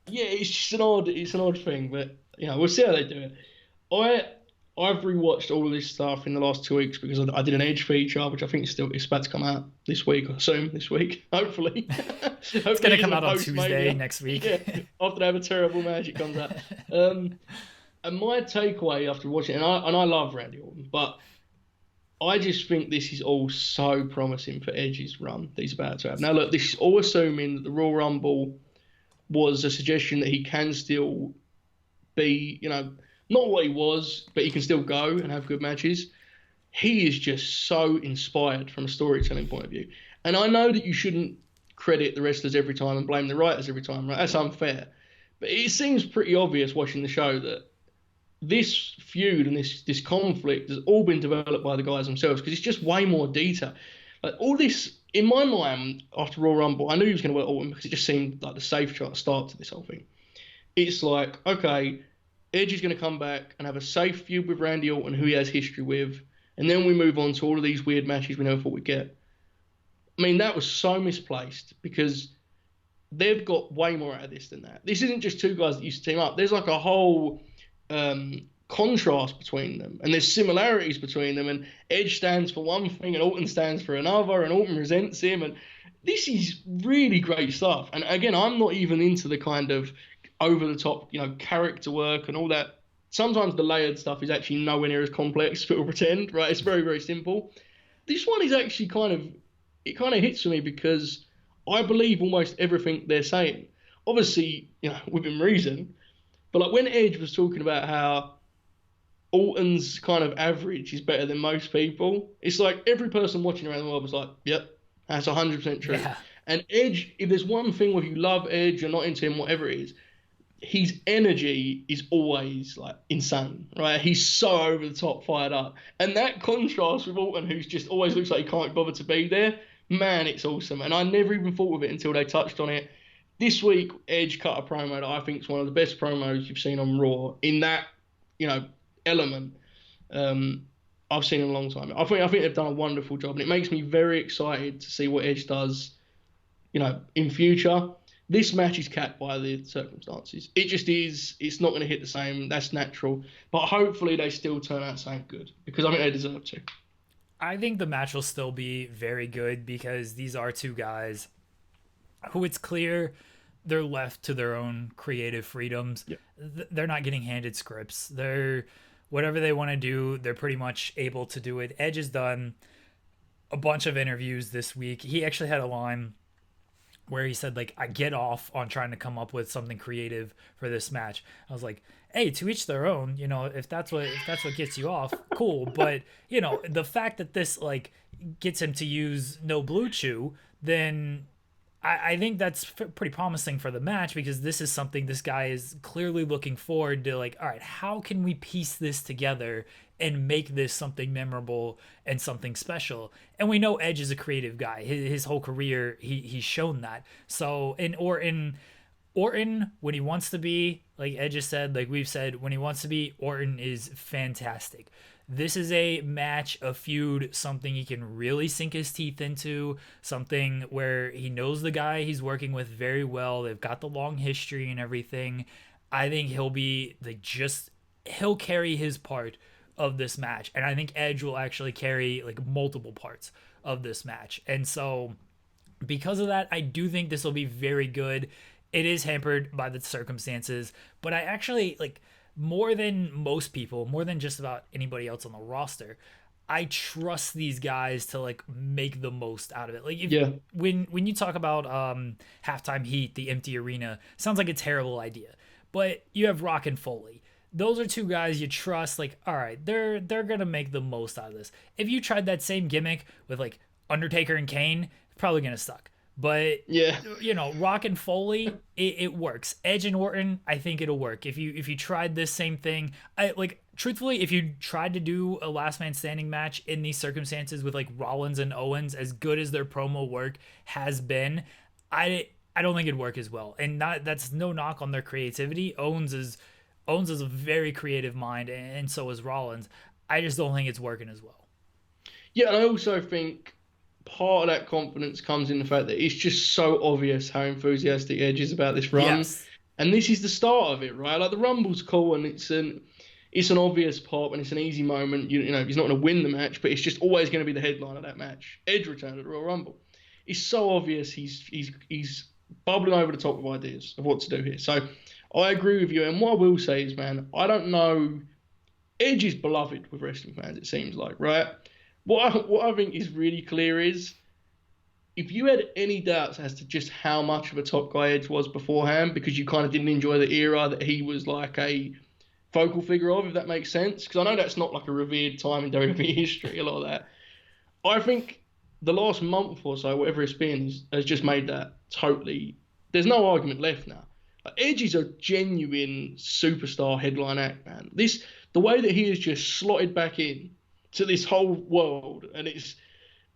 Yeah, it's just an odd thing, but we'll see how they do it. I've rewatched all of this stuff in the last 2 weeks, because I did an Edge feature, which I think it's about to come out this week, I assume this week, hopefully. It's going to come out on Tuesday next week. Yeah, after they have a terrible match, it comes out. And my takeaway after watching it, and I love Randy Orton, but I just think this is all so promising for Edge's run that he's about to have. Now, look, this is all assuming that the Royal Rumble was a suggestion that he can still be, not what he was, but he can still go and have good matches. He is just so inspired from a storytelling point of view. And I know that you shouldn't credit the wrestlers every time and blame the writers every time, right? That's unfair. But it seems pretty obvious watching the show that this feud and this conflict has all been developed by the guys themselves because it's just way more detail. Like all this, in my mind, after Royal Rumble, I knew he was going to work Orton because it just seemed like the safe start to this whole thing. It's like, okay, Edge is going to come back and have a safe feud with Randy Orton, who he has history with, and then we move on to all of these weird matches we never thought we'd get. I mean, that was so misplaced because they've got way more out of this than that. This isn't just two guys that used to team up. There's like a whole contrast between them, and there's similarities between them, and Edge stands for one thing and Orton stands for another, and Orton resents him, and this is really great stuff. And again, I'm not even into the kind of over the top, character work and all that. Sometimes the layered stuff is actually nowhere near as complex as people pretend, right? It's very, very simple. This one is actually kind of hits for me because I believe almost everything they're saying. Obviously, within reason, but like when Edge was talking about how Orton's kind of average is better than most people, it's like every person watching around the world was like, yep, that's 100% true. Yeah. And Edge, if there's one thing where you love Edge, you're not into him, whatever it is, his energy is always like insane, right? He's so over the top, fired up. And that contrast with Orton, who's just always looks like he can't bother to be there, man, it's awesome. And I never even thought of it until they touched on it. This week, Edge cut a promo that I think is one of the best promos you've seen on Raw in that, element. I've seen in a long time. I think they've done a wonderful job, and it makes me very excited to see what Edge does, in future. This match is capped by the circumstances. It just is. It's not going to hit the same. That's natural. But hopefully they still turn out something good because I think they deserve to. I think the match will still be very good because these are two guys who it's clear they're left to their own creative freedoms. Yep. They're not getting handed scripts. They're whatever they want to do, they're pretty much able to do it. Edge has done a bunch of interviews this week. He actually had a line where he said, like, I get off on trying to come up with something creative for this match. I was like, hey, to each their own, if that's what gets you off, cool. But, the fact that this, like, gets him to use no blue chew, then I think that's pretty promising for the match because this is something this guy is clearly looking forward to, like, all right, how can we piece this together and make this something memorable and something special? And we know Edge is a creative guy. His whole career, he's shown that. So in Orton, when he wants to be, like Edge has said, like we've said, when he wants to be, Orton is fantastic. This is a match, a feud, something he can really sink his teeth into, something where he knows the guy he's working with very well. They've got the long history and everything. I think he'll be he'll carry his part of this match. And I think Edge will actually carry like multiple parts of this match. And so because of that, I do think this will be very good. It is hampered by the circumstances, but I actually more than most people, more than just about anybody else on the roster, I trust these guys to make the most out of it. When you talk about halftime heat, the empty arena, sounds like a terrible idea. But you have Rock and Foley. Those are two guys you trust, all right, they're gonna make the most out of this. If you tried that same gimmick with Undertaker and Kane, it's probably gonna suck. But Rock and Foley, it works. Edge and Orton, I think it'll work. If you tried this same thing, truthfully, if you tried to do a last man standing match in these circumstances with Rollins and Owens, as good as their promo work has been, I don't think it'd work as well. And that's no knock on their creativity. Owens is a very creative mind, and so is Rollins. I just don't think it's working as well. Yeah, and I also think part of that confidence comes in the fact that it's just so obvious how enthusiastic Edge is about this run. Yes. And this is the start of it, right? The Rumble's cool and it's an obvious pop and it's an easy moment. He's not going to win the match, but it's just always going to be the headline of that match. Edge return at the Royal Rumble. It's so obvious he's bubbling over the top of ideas of what to do here. So I agree with you. And what I will say is, man, I don't know. Edge is beloved with wrestling fans, it seems like, right? what I think is really clear is if you had any doubts as to just how much of a top guy Edge was beforehand, because you kind of didn't enjoy the era that he was like a focal figure of, if that makes sense, because I know that's not like a revered time in WWE history, a lot of that. I think the last month or so, whatever it's been, has just made that totally. There's no argument left now. Like, Edge is a genuine superstar headline act, man. The way that he has just slotted back in to this whole world, and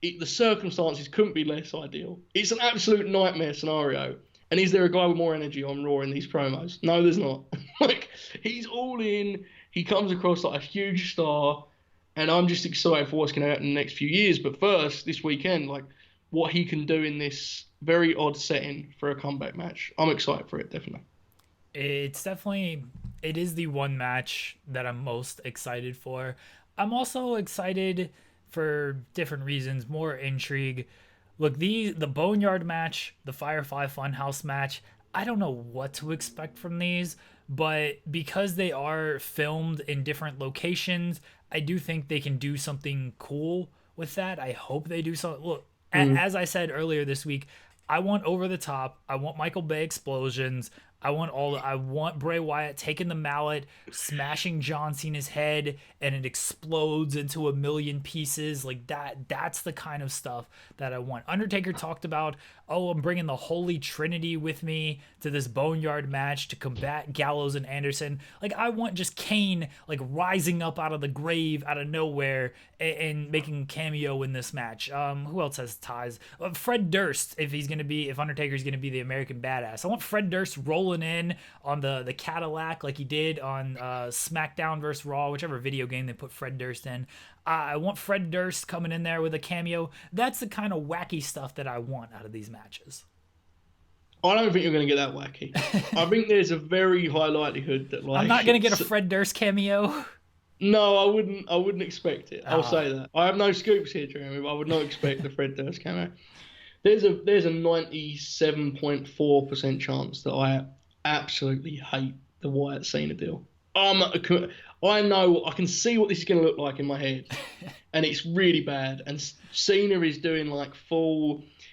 the circumstances couldn't be less ideal. It's an absolute nightmare scenario. And is there a guy with more energy on Raw in these promos? No, there's not. Like, he's all in. He comes across like a huge star. And I'm just excited for what's going to happen in the next few years. But first, this weekend, like, what he can do in this very odd setting for a comeback match. I'm excited for it, definitely. It is the one match that I'm most excited for. I'm also excited for different reasons, more intrigue. Look, the Boneyard match, the Firefly Fun House match, I don't know what to expect from these, but because they are filmed in different locations, I do think they can do something cool with that. I hope they do something. Look, as I said earlier this week, I want over the top. I want Michael Bay explosions. I want Bray Wyatt taking the mallet, smashing John Cena's head, and it explodes into a million pieces. Like that. That's the kind of stuff that I want. Undertaker talked about, I'm bringing the Holy Trinity with me to this Boneyard match to combat Gallows and Anderson. Like, I want just Kane, like, rising up out of the grave out of nowhere and making a cameo in this match. Who else has ties? Fred Durst, if Undertaker's gonna be the American Badass. I want Fred Durst rolling in on the Cadillac like he did on SmackDown vs. Raw, whichever video game they put Fred Durst in. I want Fred Durst coming in there with a cameo. That's the kind of wacky stuff that I want out of these matches. I don't think you're going to get that wacky. I think there's a very high likelihood that, like, I'm not going to get a Fred Durst cameo. No, I wouldn't. I wouldn't expect it. I'll say that. I have no scoops here, Jeremy, but I would not expect the Fred Durst cameo. There's a 97.4% chance that I absolutely hate the Wyatt Cena deal. I know, I can see what this is going to look like in my head, and it's really bad. And Cena is doing like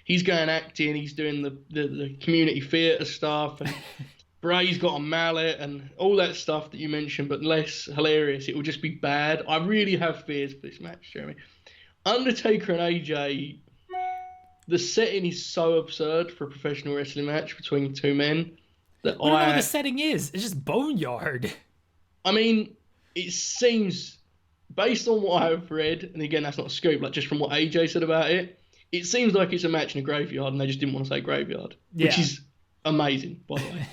he's going acting, he's doing the community theatre stuff, and Bray's got a mallet and all that stuff that you mentioned, but less hilarious. It will just be bad. I really have fears for this match, Jeremy. Undertaker and AJ, the setting is so absurd for a professional wrestling match between two men that I don't know what the setting is. It's just Boneyard. I mean, it seems, based on what I've read, and again, that's not a scoop, like just from what AJ said about it, it seems like it's a match in a graveyard, and they just didn't want to say graveyard, which is amazing, by the way.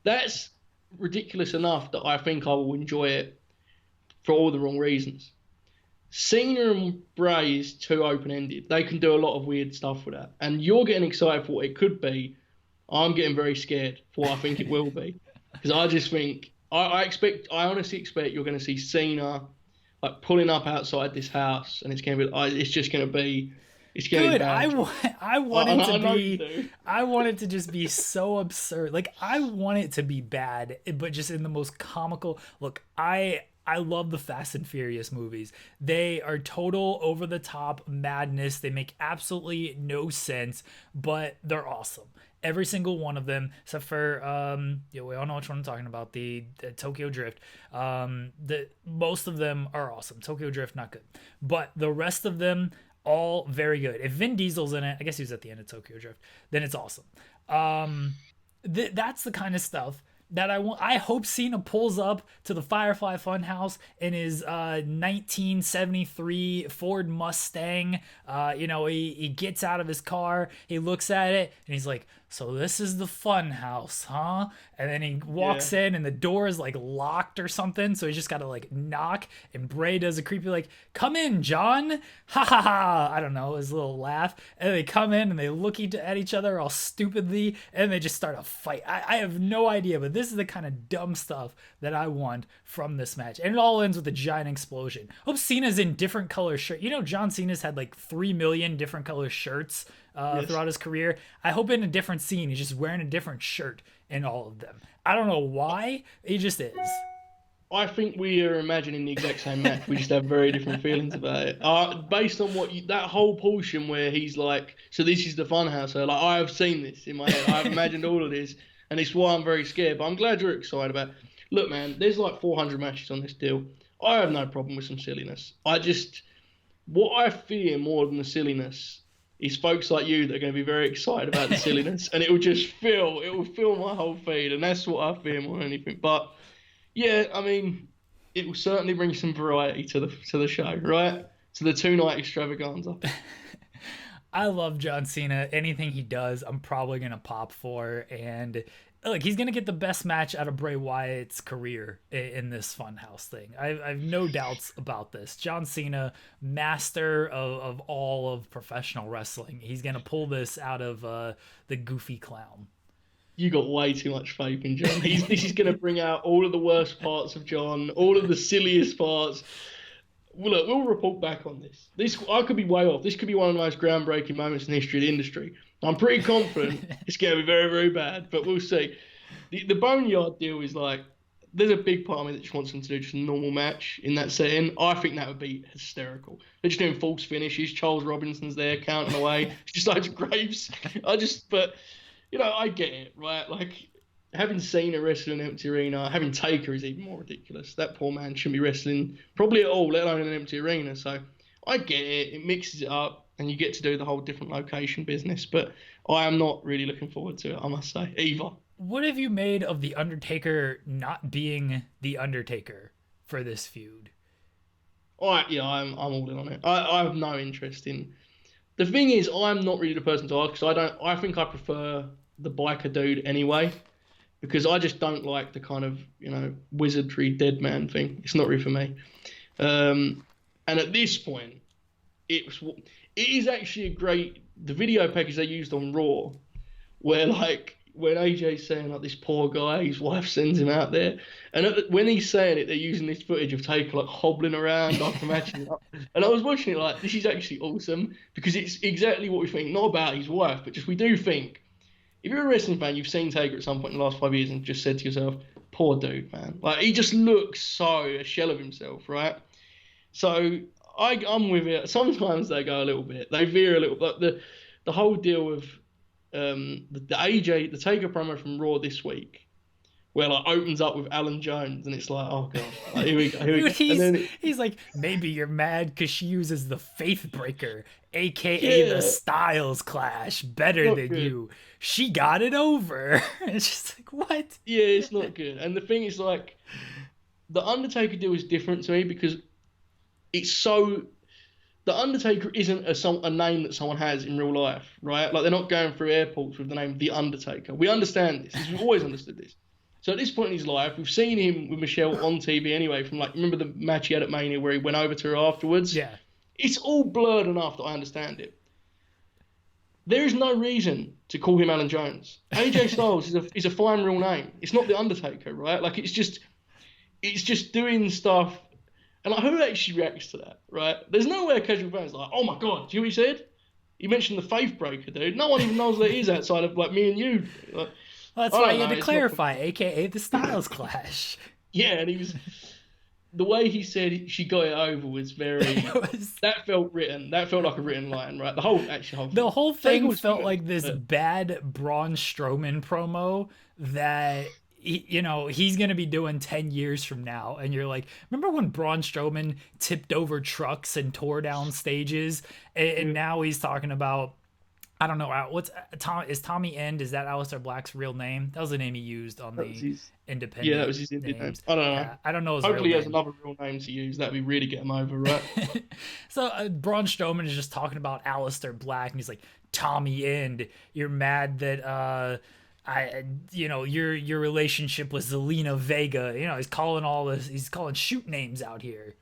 That's ridiculous enough that I think I will enjoy it for all the wrong reasons. Cena and Bray is too open-ended. They can do a lot of weird stuff with that. And you're getting excited for what it could be. I'm getting very scared for what I think it will be. Because I just think, I honestly expect you're going to see Cena like pulling up outside this house, and it's going to be, it's just going to be, it's going to be bad. I want it to be, I want it to just be so absurd. Like, I want it to be bad, but just in the most comical. Look, I love the Fast and Furious movies. They are total over-the-top madness. They make absolutely no sense, but they're awesome. Every single one of them, except for, we all know which one I'm talking about, the Tokyo Drift. Most of them are awesome. Tokyo Drift, not good. But the rest of them, all very good. If Vin Diesel's in it, I guess he was at the end of Tokyo Drift, then it's awesome. That's the kind of stuff that I want. I hope Cena pulls up to the Firefly Fun House in his 1973 Ford Mustang. He gets out of his car, he looks at it, and he's like, "So this is the fun house, huh?" And then he walks in, and the door is like locked or something, so he's just got to like knock. And Bray does a creepy like, "Come in, John." Ha ha ha. I don't know, his little laugh. And they come in and they look at each other all stupidly, and they just start a fight. I have no idea, but this is the kind of dumb stuff that I want from this match. And it all ends with a giant explosion. Hope Cena's in different color shirts. John Cena's had like 3 million different color shirts throughout his career. I hope in a different scene he's just wearing a different shirt in all of them. I don't know why, he just is. I think we are imagining the exact same match. We just have very different feelings about it. Based on that whole portion where he's like, so this is the fun house. So like, I have seen this in my head. I've imagined all of this, and it's why I'm very scared. But I'm glad you're excited about it. Look, man, there's like 400 matches on this deal. I have no problem with some silliness. What I fear more than the silliness is folks like you that are going to be very excited about the silliness, and it will fill my whole feed, and that's what I fear more than anything. But yeah, I mean, it will certainly bring some variety to the show, right? To the 2-night extravaganza. I love John Cena. Anything he does, I'm probably gonna pop for. And look, he's gonna get the best match out of Bray Wyatt's career in this Funhouse thing. I've no doubts about this. John Cena, master of all of professional wrestling. He's gonna pull this out of the goofy clown. You got way too much faith in John. This is going to bring out all of the worst parts of John, all of the silliest parts. Well, look, we'll report back on this. I could be way off. This could be one of the most groundbreaking moments in the history of the industry. I'm pretty confident it's going to be very, very bad, but we'll see. The Boneyard deal is like, there's a big part of me that just wants them to do just a normal match in that setting. I think that would be hysterical. They're just doing false finishes. Charles Robinson's there counting away. It's just like graves. But... You know, I get it, right? Like, having Cena wrestle in an empty arena, having Taker is even more ridiculous. That poor man shouldn't be wrestling probably at all, let alone in an empty arena. So I get it. It mixes it up, and you get to do the whole different location business. But I am not really looking forward to it, I must say, either. What have you made of The Undertaker not being The Undertaker for this feud? I'm all in on it. I have no interest in... The thing is, I'm not really the person to ask, because I think I prefer the biker dude anyway, because I just don't like the kind of, wizardry dead man thing. It's not really for me. And at this point, it is actually the video package they used on Raw, where like, when AJ's saying like this poor guy, his wife sends him out there, and when he's saying it, they're using this footage of Taker like hobbling around after matching up. And I was watching it like, this is actually awesome, because it's exactly what we think, not about his wife, but just we do think, if you're a wrestling fan, you've seen Taker at some point in the last 5 years and just said to yourself, poor dude, man. Like, he just looks so a shell of himself, right? So I'm with it. Sometimes they go a little bit, they veer a little, but the whole deal of the Taker promo from Raw this week, where like opens up with Alan Jones, and it's like, oh god, like, here we go. Dude, he's like, maybe you're mad because she uses the Faith Breaker, aka the Styles Clash, better than you. She got it over. It's just like, what? Yeah, it's not good. And the thing is, like, the Undertaker deal is different to me because it's so. The Undertaker isn't a name that someone has in real life, right? Like, they're not going through airports with the name The Undertaker. We understand this. We've always understood this. So at this point in his life, we've seen him with Michelle on TV anyway, from like, remember the match he had at Mania where he went over to her afterwards? Yeah. It's all blurred enough that I understand it. There is no reason to call him Alan Jones. AJ Styles is a fine real name. It's not The Undertaker, right? Like, it's just doing stuff. And like, who actually reacts to that, right? There's no way a casual fan's like, oh my god, do you know what he said? He mentioned the Faith Breaker, dude. No one even knows what that is outside of like me and you. Like, well, that's why you had to clarify, aka the Styles Clash. Yeah, and he was... The way he said she got it over was very... That felt written. That felt like a written line, right? The whole thing felt like this bad Braun Strowman promo that... he's going to be doing 10 years from now. And you're like, remember when Braun Strowman tipped over trucks and tore down stages? And now he's talking about, I don't know, is Tommy End, is that Aleister Black's real name? That was the name he used on the independent. Yeah, that was his independent name. I don't know. Yeah, I don't know his Hopefully real he has name. another real name to use. That'd be really get him over, right? So Braun Strowman is just talking about Aleister Black, and he's like, Tommy End, you're mad that... your relationship with Zelina Vega, he's calling all this, he's calling shoot names out here.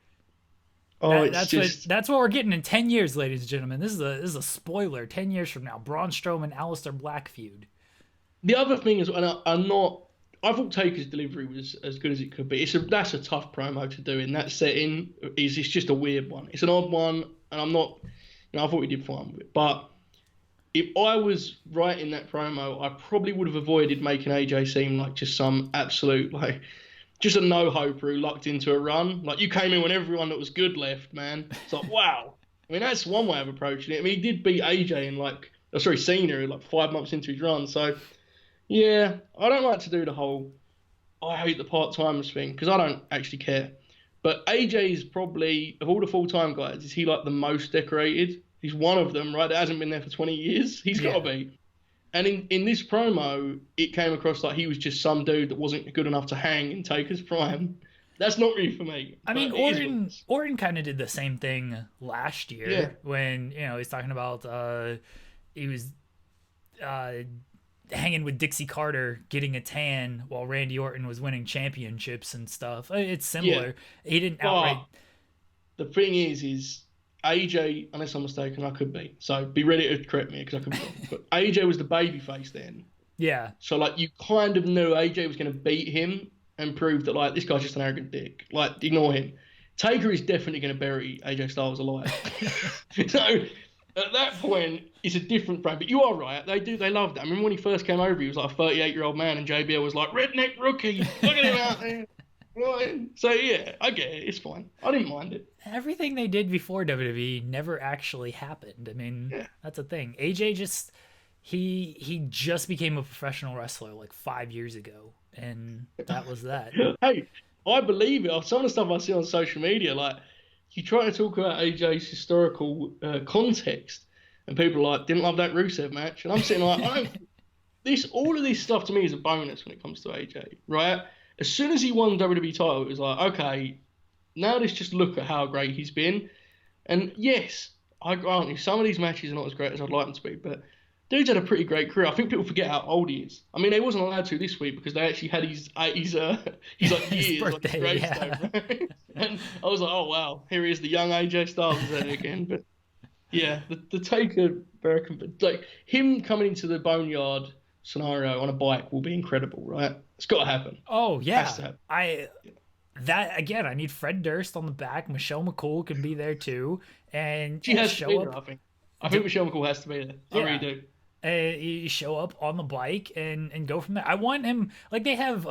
Oh, that's what we're getting in 10 years, ladies and gentlemen. This is a spoiler. 10 years from now, Braun Strowman, Aleister Black feud. The other thing is, and I thought Taker's delivery was as good as it could be. That's a tough promo to do in that setting. It's just a weird one. It's an odd one, and I'm not, I thought he did fine with it, but if I was writing that promo, I probably would have avoided making AJ seem like just some absolute, like, just a no-hoper who lucked into a run. Like, you came in when everyone that was good left, man. It's like, wow. I mean, that's one way of approaching it. I mean, he did beat AJ in like, oh, sorry, Cena, like 5 months into his run. So, yeah, I don't like to do the whole, I hate the part-timers thing, because I don't actually care. But AJ is probably, of all the full-time guys, is he like the most decorated? He's one of them, right? That hasn't been there for 20 years. He's got to be. And in this promo, it came across like he was just some dude that wasn't good enough to hang in Taker's prime. That's not really for me. I mean, Orton kind of did the same thing last year when, you know, he's talking about he was hanging with Dixie Carter getting a tan while Randy Orton was winning championships and stuff. It's similar. Yeah. He didn't outright. The thing is AJ, unless I'm mistaken, I could be. So be ready to correct me because I could be wrong. But AJ was the babyface then. Yeah. So like you kind of knew AJ was going to beat him and prove that like this guy's just an arrogant dick. Like ignore him. Taker is definitely going to bury AJ Styles alive. So at that point, it's a different frame. But you are right. They loved that. I remember when he first came over, he was like a 38-year-old man, and JBL was like, redneck rookie. Look at him out there. So yeah, I get it. It's fine. I didn't mind it. Everything they did before WWE never actually happened. I mean, that's a thing. AJ just he just became a professional wrestler like 5 years ago, and that was that. Hey, I believe it. Some of the stuff I see on social media, like you try to talk about AJ's historical context, and people are like didn't love that Rusev match, and I'm sitting like, all of this stuff to me is a bonus when it comes to AJ, right? As soon as he won the WWE title, it was like, okay, now let's just look at how great he's been. And yes, I grant you, some of these matches are not as great as I'd like them to be, but dude's had a pretty great career. I think people forget how old he is. I mean, they wasn't allowed to this week because they actually had his like years, birthday, like gravestone, right? And I was like, oh wow, here he is, the young AJ Styles is there again. But yeah, the Taker, like him coming into the Boneyard scenario on a bike will be incredible, right? It's got to happen. Oh yeah, I need Fred Durst on the back. Michelle McCool can be there too, and she has to be there. I think Michelle McCool has to be there. I really do. You show up on the bike and go from there. I want him, like they have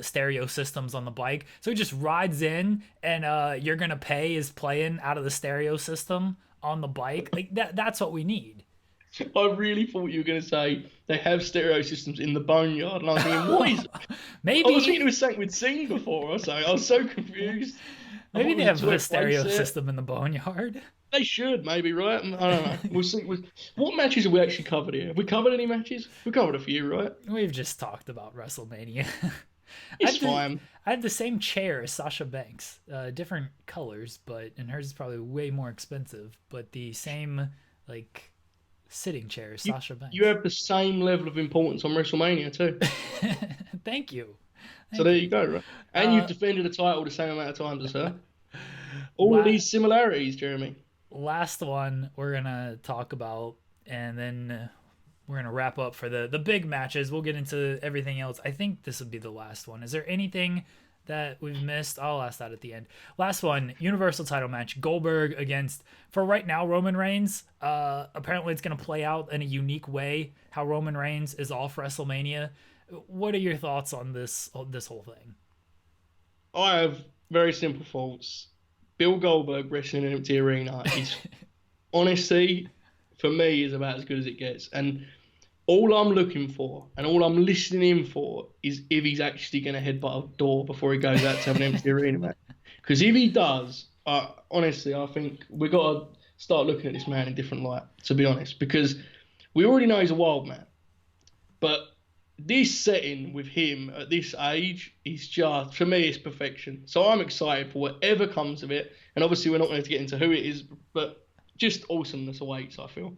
stereo systems on the bike, so he just rides in and You're Gonna Pay is playing out of the stereo system on the bike. Like that's what we need. I really thought you were going to say they have stereo systems in the Boneyard, and I was thinking, what is it? Maybe. I was thinking it was something we'd seen before or something. I was so confused. Maybe they have a stereo system in the Boneyard. They should, maybe, right? I don't know. We'll see. What matches have we actually covered here? Have we covered any matches? We covered a few, right? We've just talked about WrestleMania. It's fine. I had the same chair as Sasha Banks. Different colors, and hers is probably way more expensive, but the same, like, sitting chair as Sasha Banks. You have the same level of importance on WrestleMania, too. Thank you. So there you go, right? And you've defended the title the same amount of times as her. All of these similarities, Jeremy. Last one we're going to talk about, and then we're going to wrap up for the big matches. We'll get into everything else. I think this would be the last one. Is there anything that we've missed? I'll ask that at the end. Last one, Universal title match. Goldberg against, for right now, Roman Reigns. Apparently it's going to play out in a unique way, how Roman Reigns is off WrestleMania. What are your thoughts on this whole thing? I have very simple thoughts. Bill Goldberg wrestling in an empty arena is, honestly, for me, is about as good as it gets. And all I'm looking for and all I'm listening in for is if he's actually going to headbutt a door before he goes out to have an empty arena match. Because if he does, honestly, I think we've got to start looking at this man in a different light, to be honest. Because we already know he's a wild man. But this setting with him at this age is just, for me, it's perfection. So I'm excited for whatever comes of it. And obviously we're not going to get into who it is, but just awesomeness awaits, I feel.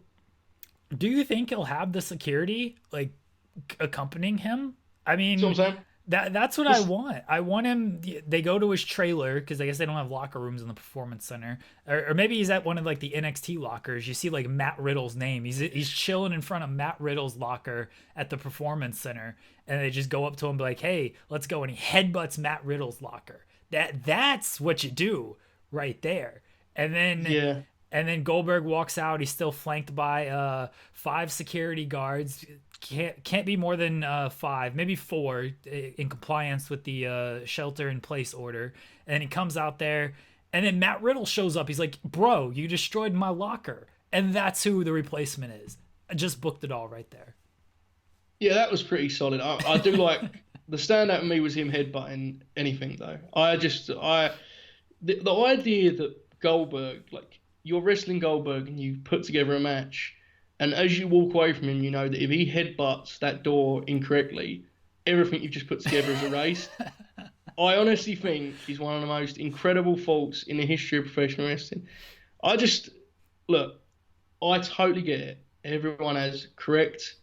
Do you think he'll have the security like accompanying him? I mean, that's what I'm saying. That's what I want. I want him. They go to his trailer because I guess they don't have locker rooms in the Performance Center, or maybe he's at one of like the NXT lockers. You see like Matt Riddle's name. He's chilling in front of Matt Riddle's locker at the Performance Center, and they just go up to him and be like, "Hey, let's go!" And he headbutts Matt Riddle's locker. That's what you do right there. And then And then Goldberg walks out. He's still flanked by 5 security guards. Can't be more than 5, maybe 4, in compliance with the shelter in place order. And he comes out there, and then Matt Riddle shows up. He's like, "Bro, you destroyed my locker," and that's who the replacement is. I just booked it all right there. Yeah, that was pretty solid. I do like the standout for me was him headbutting anything though. The idea that Goldberg, like, you're wrestling Goldberg and you put together a match, and as you walk away from him, you know that if he headbutts that door incorrectly, everything you've just put together is erased. I honestly think he's one of the most incredible thoughts in the history of professional wrestling. Look, I totally get it. Everyone has correct,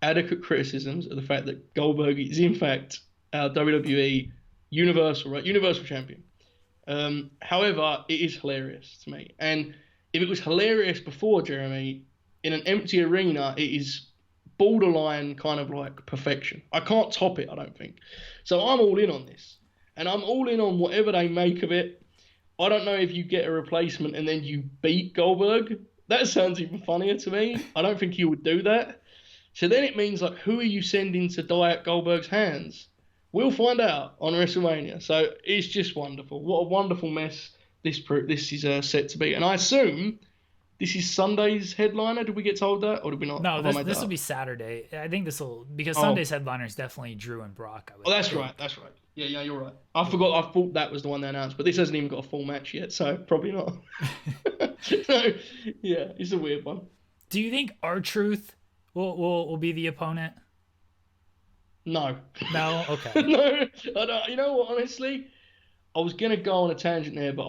adequate criticisms of the fact that Goldberg is in fact our WWE Universal Champion. However, it is hilarious to me. And if it was hilarious before, Jeremy, in an empty arena, it is borderline kind of like perfection. I can't top it, I don't think. So I'm all in on this. And I'm all in on whatever they make of it. I don't know if you get a replacement and then you beat Goldberg. That sounds even funnier to me. I don't think you would do that. So then it means, like, who are you sending to die at Goldberg's hands? We'll find out on WrestleMania. So it's just wonderful. What a wonderful mess this is set to be. And I assume this is Sunday's headliner. Did we get told that, or did we not? No, this will be Saturday. I think this will, because Sunday's headliner is definitely Drew and Brock. That's right. Yeah, you're right. I thought that was the one they announced, but this hasn't even got a full match yet, so probably not. So, yeah, it's a weird one. Do you think R-Truth will be the opponent? No. No? Okay. No, I don't. You know what, honestly? I was going to go on a tangent there, but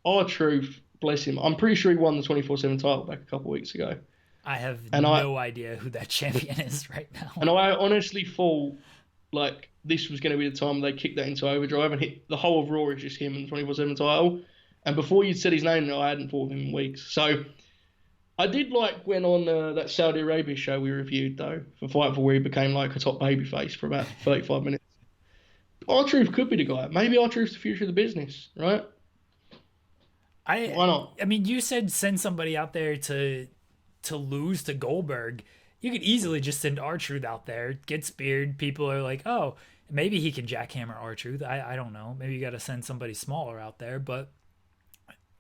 R-Truth, bless him, I'm pretty sure he won the 24/7 title back a couple of weeks ago. I have no idea who that champion is right now. And I honestly thought, like, this was going to be the time they kicked that into overdrive and hit the whole of Raw is just him and the 24/7 title. And before you'd said his name, I hadn't thought of him in weeks. So I did like when on that Saudi Arabia show we reviewed, though, for Fightful, where he became like a top babyface for about 35 minutes. R-Truth could be the guy. Maybe R-Truth's the future of the business, right? Why not? I mean, you said send somebody out there to lose to Goldberg. You could easily just send R-Truth out there, get speared. People are like, oh, maybe he can jackhammer R-Truth. I don't know. Maybe you got to send somebody smaller out there. But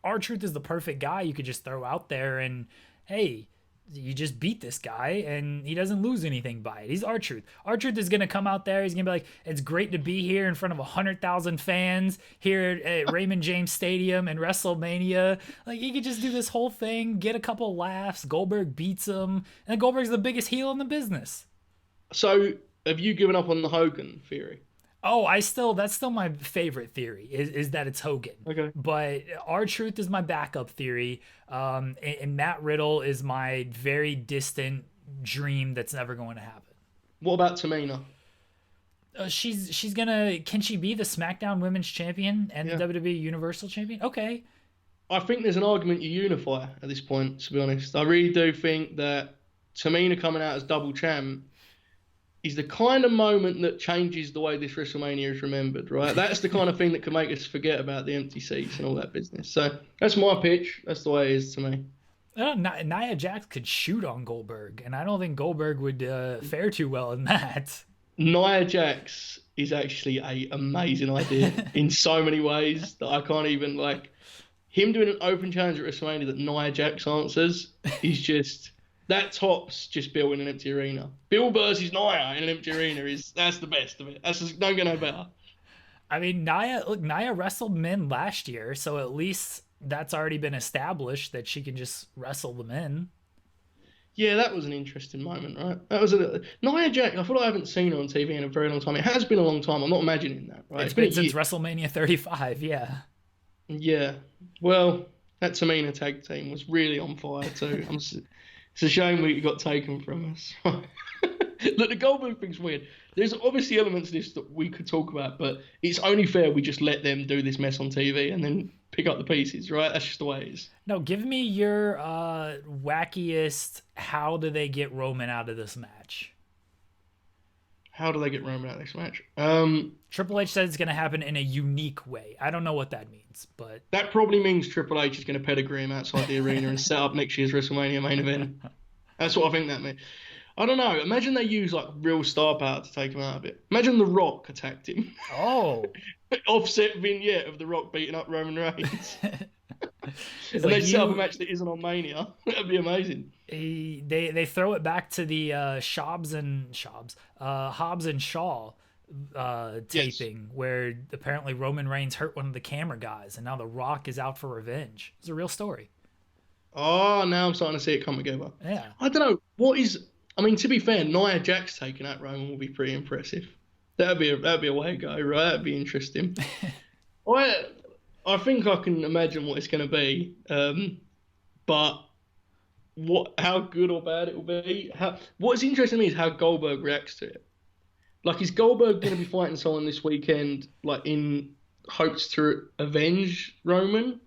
R-Truth is the perfect guy you could just throw out there and, hey, you just beat this guy and he doesn't lose anything by it. He's R-Truth. R-Truth is going to come out there. He's going to be like, it's great to be here in front of 100,000 fans here at Raymond James Stadium and WrestleMania. Like, he could just do this whole thing, get a couple laughs. Goldberg beats him, and Goldberg's the biggest heel in the business. So have you given up on the Hogan theory? Oh, that's still my favorite theory is that it's Hogan. Okay. But R-Truth is my backup theory. And Matt Riddle is my very distant dream that's never going to happen. What about Tamina? Can she be the SmackDown Women's Champion and the WWE Universal Champion? Okay. I think there's an argument you unify at this point, to be honest. I really do think that Tamina coming out as double champ is the kind of moment that changes the way this WrestleMania is remembered, right? That's the kind of thing that can make us forget about the empty seats and all that business. So that's my pitch. That's the way it is to me. Nia Jax could shoot on Goldberg, and I don't think Goldberg would fare too well in that. Nia Jax is actually an amazing idea in so many ways that I can't even, like, him doing an open challenge at WrestleMania that Nia Jax answers is just... That tops just Bill in an empty arena. Bill versus Nia in an empty arena that's the best of it. That's just, don't get no better. I mean, Nia wrestled men last year, so at least that's already been established that she can just wrestle the men. Yeah, that was an interesting moment, right? That was Nia Jax. I feel like I haven't seen her on TV in a very long time. It has been a long time. I'm not imagining that, right? It's been since WrestleMania 35, yeah. Yeah. Well, that Tamina tag team was really on fire too. It's a shame we got taken from us. Look, the Goldberg thing's weird. There's obviously elements of this that we could talk about, but it's only fair we just let them do this mess on TV and then pick up the pieces, right? That's just the way it is. No, give me your wackiest, how do they get Roman out of this match? How do they get Roman out of this match? Triple H said it's going to happen in a unique way. I don't know what that means, but That probably means Triple H is going to pedigree him outside the arena and set up next year's WrestleMania main event. That's what I think that means. I don't know. Imagine they use like real star power to take him out of it. Imagine The Rock attacked him. Oh. Offset vignette of The Rock beating up Roman Reigns. And like they set up a match that isn't on Mania. That'd be amazing. They throw it back to the Hobbs and Shaw taping, where apparently Roman Reigns hurt one of the camera guys, and now The Rock is out for revenge. It's a real story. Oh, now I'm starting to see it come together. Yeah. I don't know. I mean, to be fair, Nia Jax taking out Roman will be pretty impressive. That'd be a way to go, right? That'd be interesting. I think I can imagine what it's going to be, but how good or bad it will be. What's interesting to me is how Goldberg reacts to it. Like, is Goldberg going to be fighting someone this weekend, like in hopes to avenge Roman,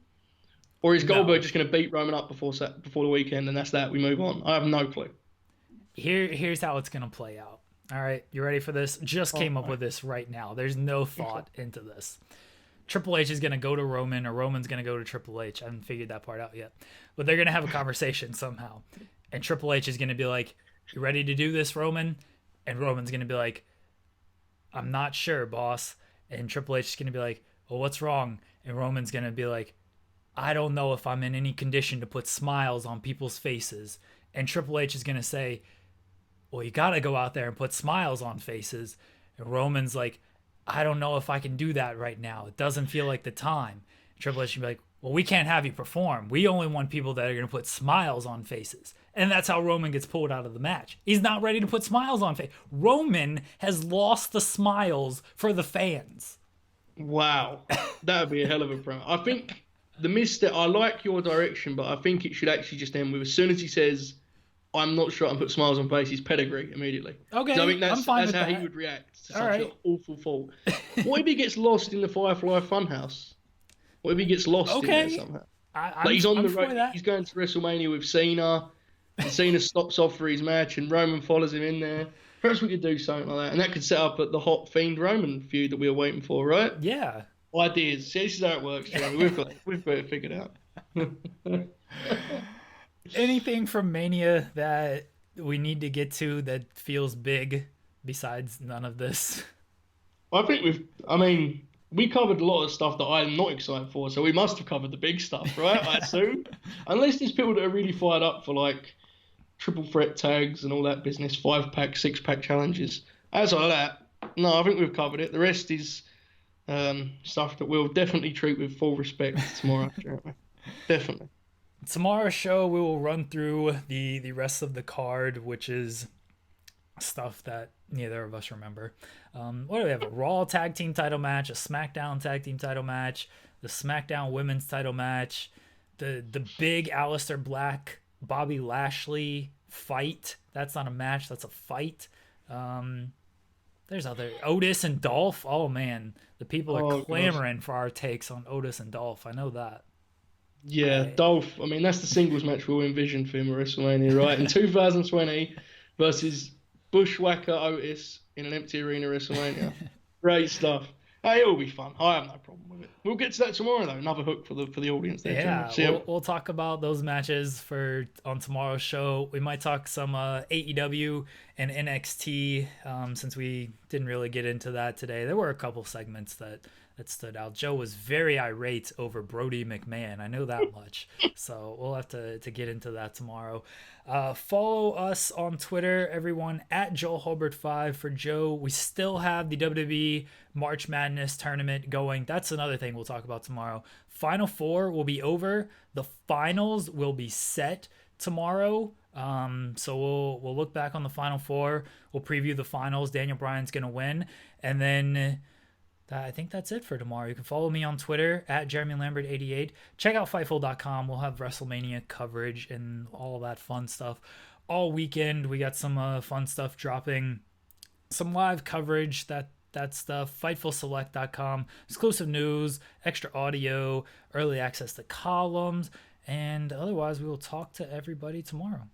or is Goldberg just going to beat Roman up before the weekend and that's that? We move on. I have no clue. Here's how it's going to play out. All right, you ready for this? Just came up with this right now. There's no thought into this. Triple H is going to go to Roman, or Roman's going to go to Triple H. I haven't figured that part out yet. But they're going to have a conversation somehow. And Triple H is going to be like, you ready to do this, Roman? And Roman's going to be like, I'm not sure, boss. And Triple H is going to be like, well, what's wrong? And Roman's going to be like, I don't know if I'm in any condition to put smiles on people's faces. And Triple H is going to say, well, you got to go out there and put smiles on faces. And Roman's like, I don't know if I can do that right now. It doesn't feel like the time. Triple H would be like, well, we can't have you perform. We only want people that are going to put smiles on faces. And that's how Roman gets pulled out of the match. He's not ready to put smiles on face. Roman has lost the smiles for the fans. Wow. That would be a hell of a promo. I think I like your direction, but I think it should actually just end with, as soon as he says, I'm not sure I can put smiles on faces, pedigree immediately. Okay, I think that's how that. he would react to such right. an awful fault. What if he gets lost in the Firefly Fun House? What if he gets lost in there somehow? He's on the road. He's going to WrestleMania with Cena, and Cena stops off for his match, and Roman follows him in there. Perhaps we could do something like that, and that could set up the hot Fiend Roman feud that we were waiting for, right? Yeah. Ideas. See, this is how it works, Jeremy. We've got it figured out. Anything from Mania that we need to get to that feels big besides none of this? I think we covered a lot of stuff that I'm not excited for, so we must have covered the big stuff, right? I assume. Unless there's people that are really fired up for like triple threat tags and all that business, 5-pack, 6-pack challenges. Outside of that, no, I think we've covered it. The rest is stuff that we'll definitely treat with full respect tomorrow, Jeremy. Definitely. Tomorrow's show, we will run through the rest of the card, which is stuff that neither of us remember. What do we have? A Raw tag team title match, a SmackDown tag team title match, the SmackDown women's title match, the big Aleister Black, Bobby Lashley fight. That's not a match, that's a fight. There's other Otis and Dolph. Oh man, the people are clamoring for our takes on Otis and Dolph. I know that. Yeah, Dolph. I mean, that's the singles match we'll envision for him at WrestleMania, right? In 2020 versus Bushwhacker Otis in an empty arena WrestleMania. Great stuff. Hey, it'll be fun. I have no problem with it. We'll get to that tomorrow, though. Another hook for the audience there. Yeah, we'll talk about those matches on tomorrow's show. We might talk some AEW and NXT since we didn't really get into that today. There were a couple segments that stood out. Joe was very irate over Brody McMahon. I know that much. So we'll have to get into that tomorrow. Follow us on Twitter, everyone, at JoelHulbert5 for Joe. We still have the WWE March Madness tournament going. That's another thing we'll talk about tomorrow. Final Four will be over. The finals will be set tomorrow. So we'll look back on the Final Four. We'll preview the finals. Daniel Bryan's going to win. And then I think that's it for tomorrow. You can follow me on Twitter at JeremyLambert88. Check out Fightful.com. We'll have WrestleMania coverage and all that fun stuff all weekend. We got some fun stuff dropping, some live coverage, that stuff. FightfulSelect.com, exclusive news, extra audio, early access to columns, and otherwise we will talk to everybody tomorrow.